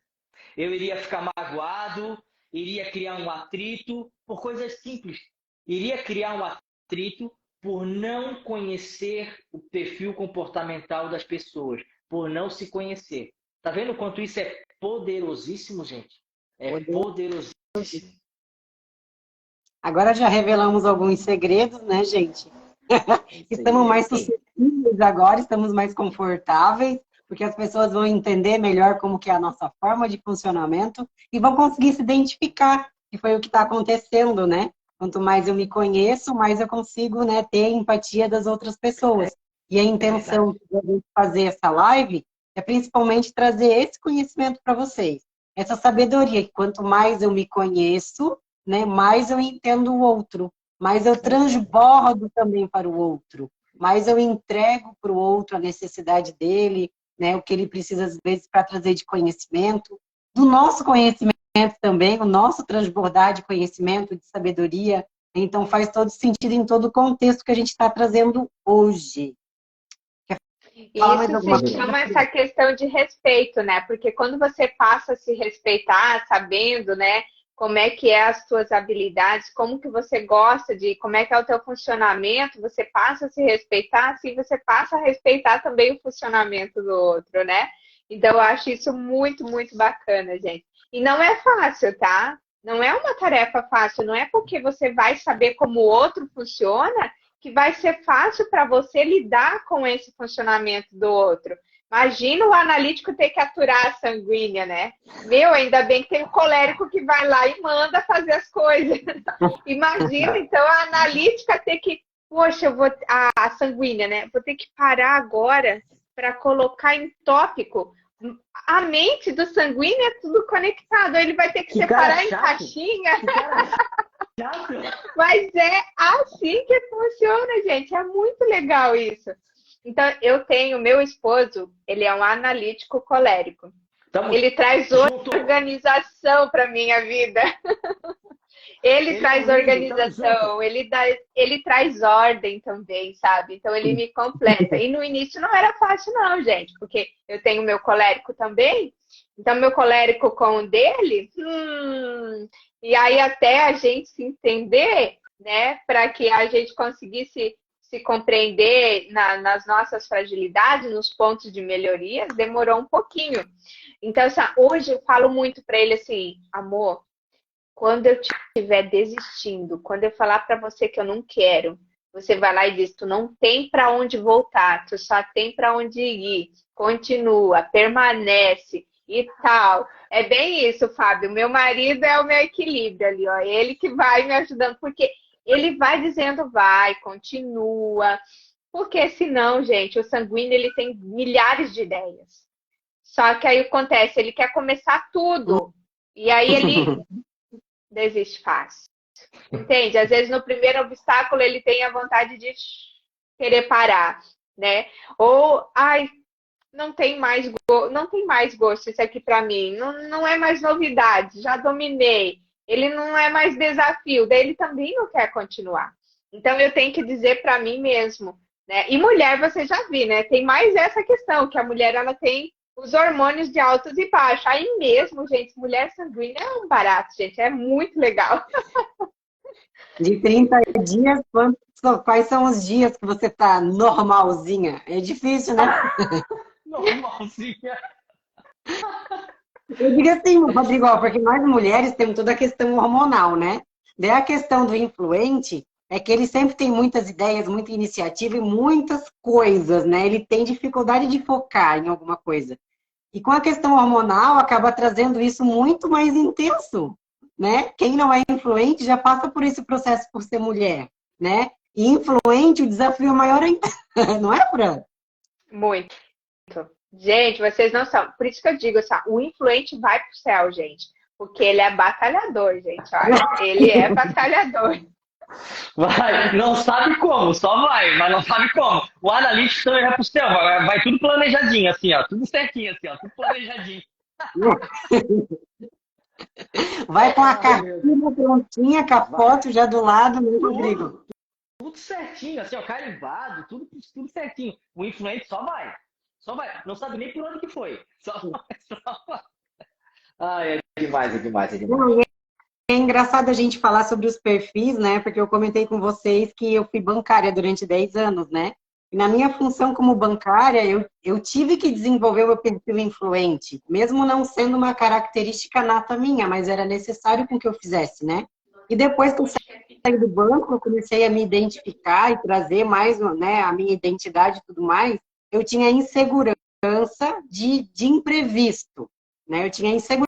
Eu iria ficar magoado, iria criar um atrito por coisas simples. Iria criar um atrito por não conhecer o perfil comportamental das pessoas, por não se conhecer. Tá vendo o quanto isso é poderosíssimo, gente? É poderosíssimo. Agora já revelamos alguns segredos, né, gente? Estamos mais suscetíveis agora, estamos mais confortáveis, porque as pessoas vão entender melhor como que é a nossa forma de funcionamento e vão conseguir se identificar, que foi o que está acontecendo, né? Quanto mais eu me conheço, mais eu consigo, né, ter empatia das outras pessoas. E a intenção de a gente fazer essa live é principalmente trazer esse conhecimento para vocês. Essa sabedoria, que quanto mais eu me conheço, né, mais eu entendo o outro, mais eu transbordo também para o outro, mais eu entrego para o outro a necessidade dele, né, o que ele precisa, às vezes, para trazer de conhecimento, do nosso conhecimento também, o nosso transbordar de conhecimento, de sabedoria. Então, faz todo sentido em todo o contexto que a gente está trazendo hoje. Isso se chama essa questão de respeito, né? Porque quando você passa a se respeitar, sabendo, né, como é que é as suas habilidades, como que você gosta de, como é que é o teu funcionamento, você passa a se respeitar, assim você passa a respeitar também o funcionamento do outro, né? Então, eu acho isso muito, muito bacana, gente. E não é fácil, tá? Não é uma tarefa fácil, não é porque você vai saber como o outro funciona que vai ser fácil para você lidar com esse funcionamento do outro. Imagina o analítico ter que aturar a sanguínea, né? Meu, ainda bem que tem o colérico que vai lá e manda fazer as coisas. Imagina, então, a analítica ter que... Poxa, eu vou... A sanguínea, né? Vou ter que parar agora para colocar em tópico. A mente do sanguíneo é tudo conectado. Ele vai ter que separar em caixinha. Mas é assim que funciona, gente. É muito legal isso. Então, eu tenho, meu esposo, ele é um analítico colérico. Ele traz organização para minha vida. Ele traz organização, ele traz ordem também, sabe? Então, ele me completa. E no início não era fácil não, gente, porque eu tenho meu colérico também. Então, meu colérico com o dele, e aí até a gente se entender, né? Para que a gente conseguisse se compreender nas nossas fragilidades, nos pontos de melhoria, demorou um pouquinho. Então, hoje eu falo muito para ele assim, amor, quando eu estiver desistindo, quando eu falar para você que eu não quero, você vai lá e diz, tu não tem para onde voltar, tu só tem para onde ir, continua, permanece e tal. É bem isso, Fábio. Meu marido é o meu equilíbrio ali, ó. Ele que vai me ajudando, porque ele vai dizendo, vai, continua. Porque senão, gente, o sanguíneo, ele tem milhares de ideias. Só que aí acontece, ele quer começar tudo. E aí ele desiste fácil. Entende? Às vezes no primeiro obstáculo ele tem a vontade de querer parar, né? Ou, ai, não tem mais gosto isso aqui pra mim. Não é mais novidade, já dominei. Ele não é mais desafio, daí ele também não quer continuar. Então eu tenho que dizer para mim mesmo, né? E mulher, você já viu, né? Tem mais essa questão, que a mulher ela tem os hormônios de altos e baixos. Aí mesmo, gente, mulher sanguínea é um barato, gente, é muito legal. De 30 dias, quais são os dias que você tá normalzinha? É difícil, né? Normalzinha. Eu digo assim, Rodrigo, porque nós mulheres temos toda a questão hormonal, né? Daí a questão do influente é que ele sempre tem muitas ideias, muita iniciativa e muitas coisas, né? Ele tem dificuldade de focar em alguma coisa. E com a questão hormonal, acaba trazendo isso muito mais intenso, né? Quem não é influente já passa por esse processo por ser mulher, né? E influente, o desafio é maior ainda, não é, Fran? Muito. Gente, vocês não são. Por isso que eu digo, o influente vai pro céu, gente. Porque ele é batalhador, gente. Olha, ele é batalhador. Vai, não sabe como, só vai, mas não sabe como. O analítico também vai pro céu, vai tudo planejadinho, assim, ó. Tudo certinho, assim, ó. Tudo planejadinho. Vai com a cartinha prontinha, com a foto já do lado, né, Rodrigo? Tudo certinho, assim, ó, carimbado, tudo certinho. O influente só vai. Só vai. Não sabe nem por onde que foi. Só vai. Ai, é demais, é demais, é demais. É engraçado a gente falar sobre os perfis, né? Porque eu comentei com vocês que eu fui bancária durante 10 anos, né? E na minha função como bancária, eu tive que desenvolver o meu perfil influente, mesmo não sendo uma característica nata minha, mas era necessário com que eu fizesse, né? E depois que eu saí do banco, eu comecei a me identificar e trazer mais, né, a minha identidade e tudo mais. Eu tinha insegurança de imprevisto, né? Eu tinha insegurança.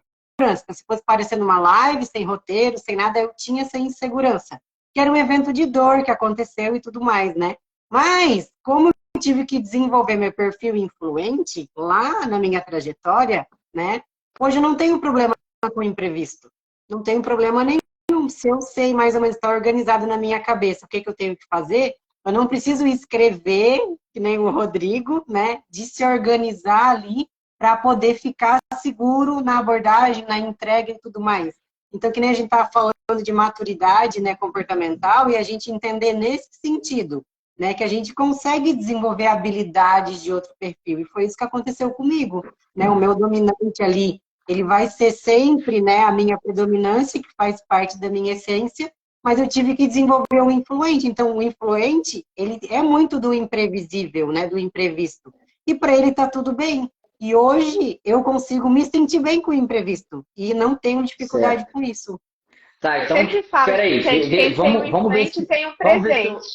Se fosse parecer numa live, sem roteiro, sem nada, eu tinha essa insegurança. Que era um evento de dor que aconteceu e tudo mais, né? Mas, como eu tive que desenvolver meu perfil influente lá na minha trajetória, né? Hoje eu não tenho problema com imprevisto. Não tenho problema nenhum. Se eu sei mais ou menos estar organizado na minha cabeça o que eu tenho que fazer, eu não preciso escrever, que nem o Rodrigo, né? De se organizar ali para poder ficar seguro na abordagem, na entrega e tudo mais. Então, que nem a gente estava falando de maturidade, né, comportamental, e a gente entender nesse sentido, né, que a gente consegue desenvolver habilidades de outro perfil. E foi isso que aconteceu comigo, né? O meu dominante ali, ele vai ser sempre, né, a minha predominância, que faz parte da minha essência, mas eu tive que desenvolver um influente. Então, o influente, ele é muito do imprevisível, né, do imprevisto. E para ele tá tudo bem. E hoje eu consigo me sentir bem com o imprevisto. E não tenho dificuldade com isso. Tá, então, Sempre falo, peraí, gente, quem vamos ver se... tem um presente.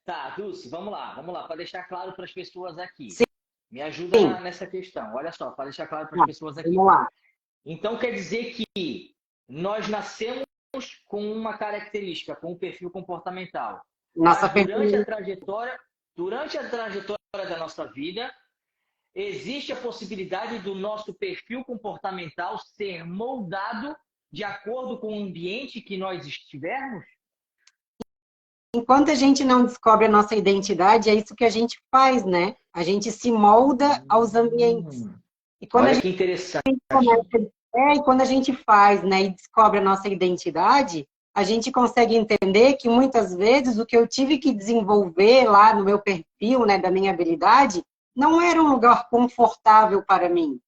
Tá, Dulce, vamos lá, para deixar claro para as pessoas aqui. Sim. Me ajuda nessa questão. Olha só, para deixar claro para as pessoas aqui. Vamos lá. Então quer dizer que nós nascemos com uma característica, com um perfil comportamental. Nossa Mas durante a trajetória da nossa vida, existe a possibilidade do nosso perfil comportamental ser moldado de acordo com o ambiente que nós estivermos? Enquanto a gente não descobre a nossa identidade, é isso que a gente faz, né? A gente se molda aos ambientes. E quando Olha que interessante. e quando a gente faz, né, e descobre a nossa identidade, a gente consegue entender que muitas vezes o que eu tive que desenvolver lá no meu perfil, né, da minha habilidade, não era um lugar confortável para mim.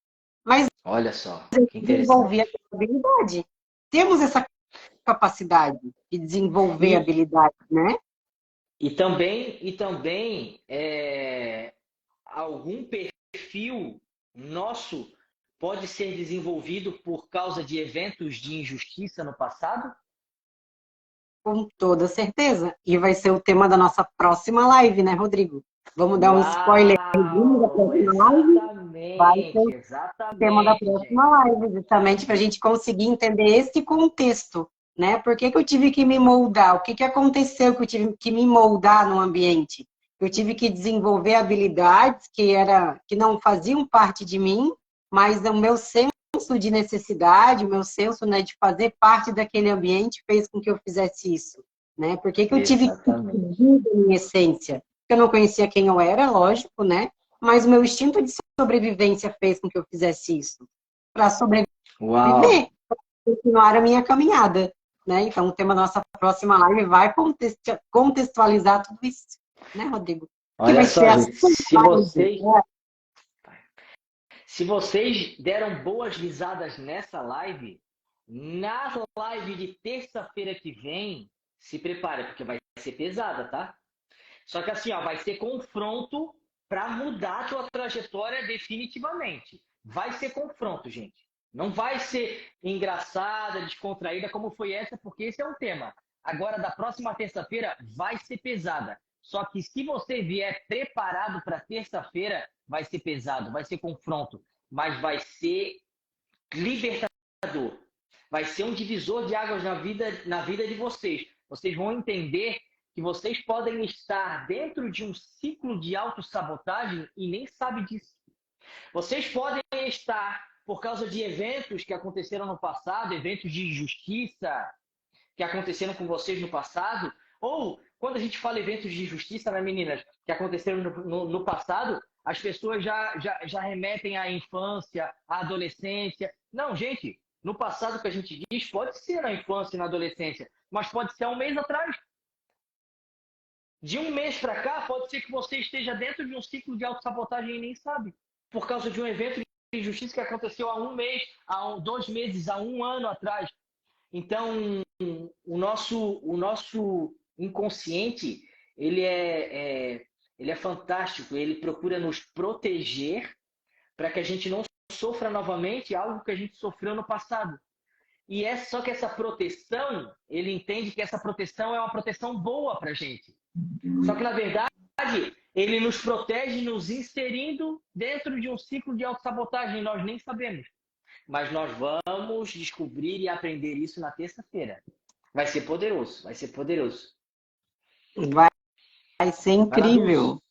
Mas olha só, que eu desenvolvi interessante. a habilidade. Temos essa capacidade de desenvolver habilidade, né? E também algum perfil nosso pode ser desenvolvido por causa de eventos de injustiça no passado? Com toda certeza. E vai ser o tema da nossa próxima live, né, Rodrigo? Vamos dar um spoiler da próxima live. Vai ser o tema da próxima live, justamente para a gente conseguir entender esse contexto, né? Por que eu tive que me moldar? O que aconteceu que eu tive que me moldar no ambiente? Eu tive que desenvolver habilidades que não faziam parte de mim, mas o meu senso de necessidade, o meu senso, né, de fazer parte daquele ambiente fez com que eu fizesse isso, né? Por que eu tive que fugir da minha essência? Porque eu não conhecia quem eu era, lógico, né? Mas o meu instinto de sobrevivência fez com que eu fizesse isso. Para sobreviver, para continuar a minha caminhada, né? Então, o tema da nossa próxima live vai contextualizar tudo isso, né, Rodrigo? Olha só, gente, se vocês deram boas risadas nessa live, na live de terça-feira que vem, se prepare, porque vai ser pesada, tá? Só que assim, ó, vai ser confronto para mudar a tua trajetória definitivamente. Vai ser confronto, gente. Não vai ser engraçada, descontraída como foi essa, porque esse é um tema. Agora, da próxima terça-feira, vai ser pesada. Só que se você vier preparado para terça-feira, vai ser pesado, vai ser confronto, mas vai ser libertador. Vai ser um divisor de águas na vida de vocês. Vocês vão entender que vocês podem estar dentro de um ciclo de autossabotagem e nem sabem disso. Vocês podem estar, por causa de eventos que aconteceram no passado, eventos de injustiça que aconteceram com vocês no passado, ou quando a gente fala eventos de injustiça, né, meninas, que aconteceram no passado, as pessoas já remetem à infância, à adolescência. Não, gente, no passado que a gente diz, pode ser na infância e na adolescência, mas pode ser há um mês atrás. De um mês para cá, pode ser que você esteja dentro de um ciclo de autossabotagem e nem sabe. Por causa de um evento de injustiça que aconteceu há um mês, há 2 meses, há 1 ano atrás. Então, o nosso inconsciente, ele é fantástico. Ele procura nos proteger para que a gente não sofra novamente algo que a gente sofreu no passado. E é só que essa proteção, ele entende que essa proteção é uma proteção boa para a gente. Só que, na verdade, ele nos protege nos inserindo dentro de um ciclo de autossabotagem. Nós nem sabemos. Mas nós vamos descobrir e aprender isso na terça-feira. Vai ser poderoso, vai ser poderoso. Vai ser incrível.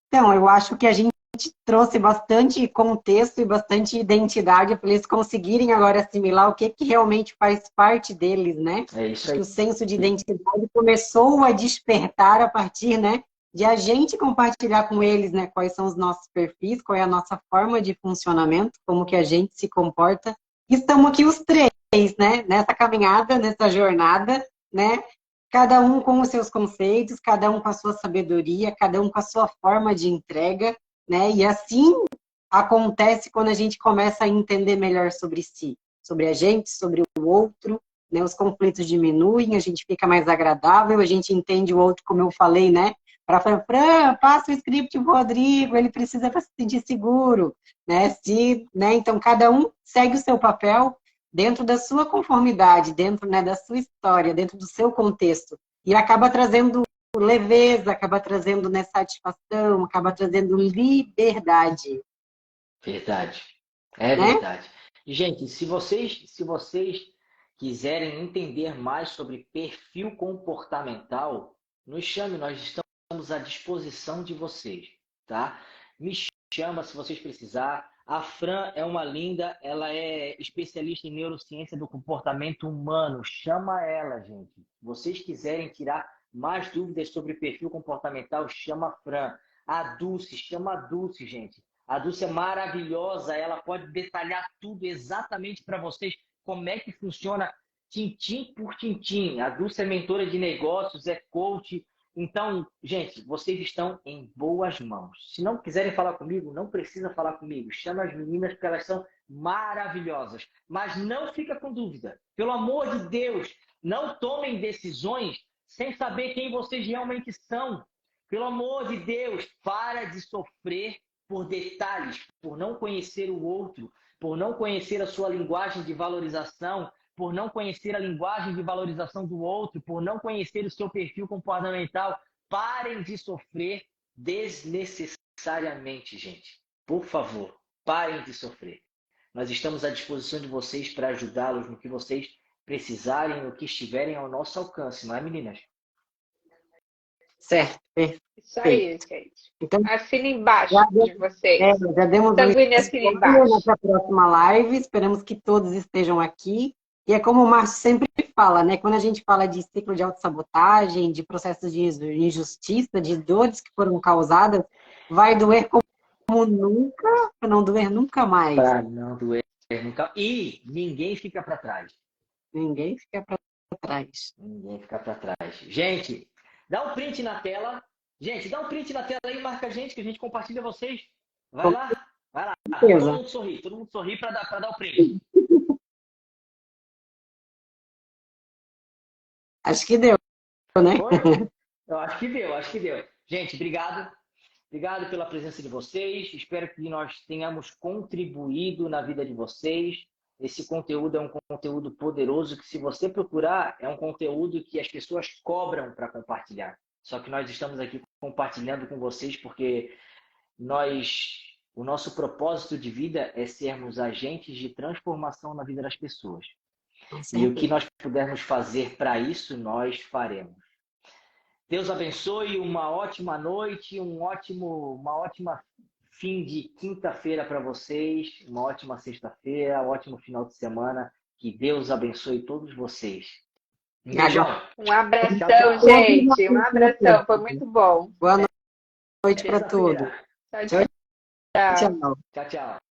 Então, eu acho que a gente trouxe bastante contexto e bastante identidade para eles conseguirem agora assimilar o que realmente faz parte deles, né? É isso aí. O senso de identidade começou a despertar a partir, né, de a gente compartilhar com eles, né, quais são os nossos perfis, qual é a nossa forma de funcionamento, como que a gente se comporta. E estamos aqui os 3, né, nessa caminhada, nessa jornada, né, cada um com os seus conceitos, cada um com a sua sabedoria, cada um com a sua forma de entrega, né? E assim acontece quando a gente começa a entender melhor sobre si, sobre a gente, sobre o outro, né? Os conflitos diminuem, a gente fica mais agradável, a gente entende o outro, como eu falei, né? Para falar, Fran, passa o script pro Rodrigo, ele precisa para se sentir seguro, né? Então, cada um segue o seu papel, dentro da sua conformidade, dentro, né, da sua história, dentro do seu contexto. E acaba trazendo leveza, acaba trazendo, né, satisfação, acaba trazendo liberdade. Verdade. É Né? verdade. Gente, se vocês quiserem entender mais sobre perfil comportamental, nos chame, nós estamos à disposição de vocês, tá? Me chama se vocês precisar. A Fran é uma linda, ela é especialista em neurociência do comportamento humano. Chama ela, gente. Se vocês quiserem tirar mais dúvidas sobre perfil comportamental, chama a Fran. A Dulce, chama a Dulce, gente. A Dulce é maravilhosa, ela pode detalhar tudo exatamente para vocês, como é que funciona tintim por tintim. A Dulce é mentora de negócios, é coach. Então, gente, vocês estão em boas mãos. Se não quiserem falar comigo, não precisa falar comigo. Chama as meninas porque elas são maravilhosas. Mas não fica com dúvida. Pelo amor de Deus, não tomem decisões sem saber quem vocês realmente são. Pelo amor de Deus, para de sofrer por detalhes, por não conhecer o outro, por não conhecer a sua linguagem de valorização, por não conhecer a linguagem de valorização do outro, por não conhecer o seu perfil comportamental. Parem de sofrer desnecessariamente, gente. Por favor, parem de sofrer. Nós estamos à disposição de vocês para ajudá-los no que vocês precisarem, no que estiverem ao nosso alcance, não é, meninas? Certo. Isso aí, gente. Então, Assina embaixo já de vocês. já demos Sanguíneo assina embaixo. para a próxima live. Esperamos que todos estejam aqui. E é como o Márcio sempre fala, né? Quando a gente fala de ciclo de autossabotagem, de processos de injustiça, de dores que foram causadas, vai doer como nunca, para não doer nunca mais. Para não doer nunca. E ninguém fica para trás. Ninguém fica para trás. Ninguém fica para trás. Gente, dá um print na tela. Gente, dá um print na tela aí, marca a gente, que a gente compartilha vocês. Vai lá, vai lá. Todo mundo sorri para dar o print. Acho que deu, né? Eu acho que deu. Gente, obrigado. Obrigado pela presença de vocês. Espero que nós tenhamos contribuído na vida de vocês. Esse conteúdo é um conteúdo poderoso que, se você procurar, é um conteúdo que as pessoas cobram para compartilhar. Só que nós estamos aqui compartilhando com vocês porque o nosso propósito de vida é sermos agentes de transformação na vida das pessoas. E o que nós pudermos fazer para isso, nós faremos. Deus abençoe, uma ótima noite, uma ótima fim de quinta-feira para vocês, uma ótima sexta-feira, um ótimo final de semana. Que Deus abençoe todos vocês. Um beijão. Um abração, gente. Um abração. Foi muito bom. Boa noite para todos. Tchau, tchau. Tchau. Tchau, tchau.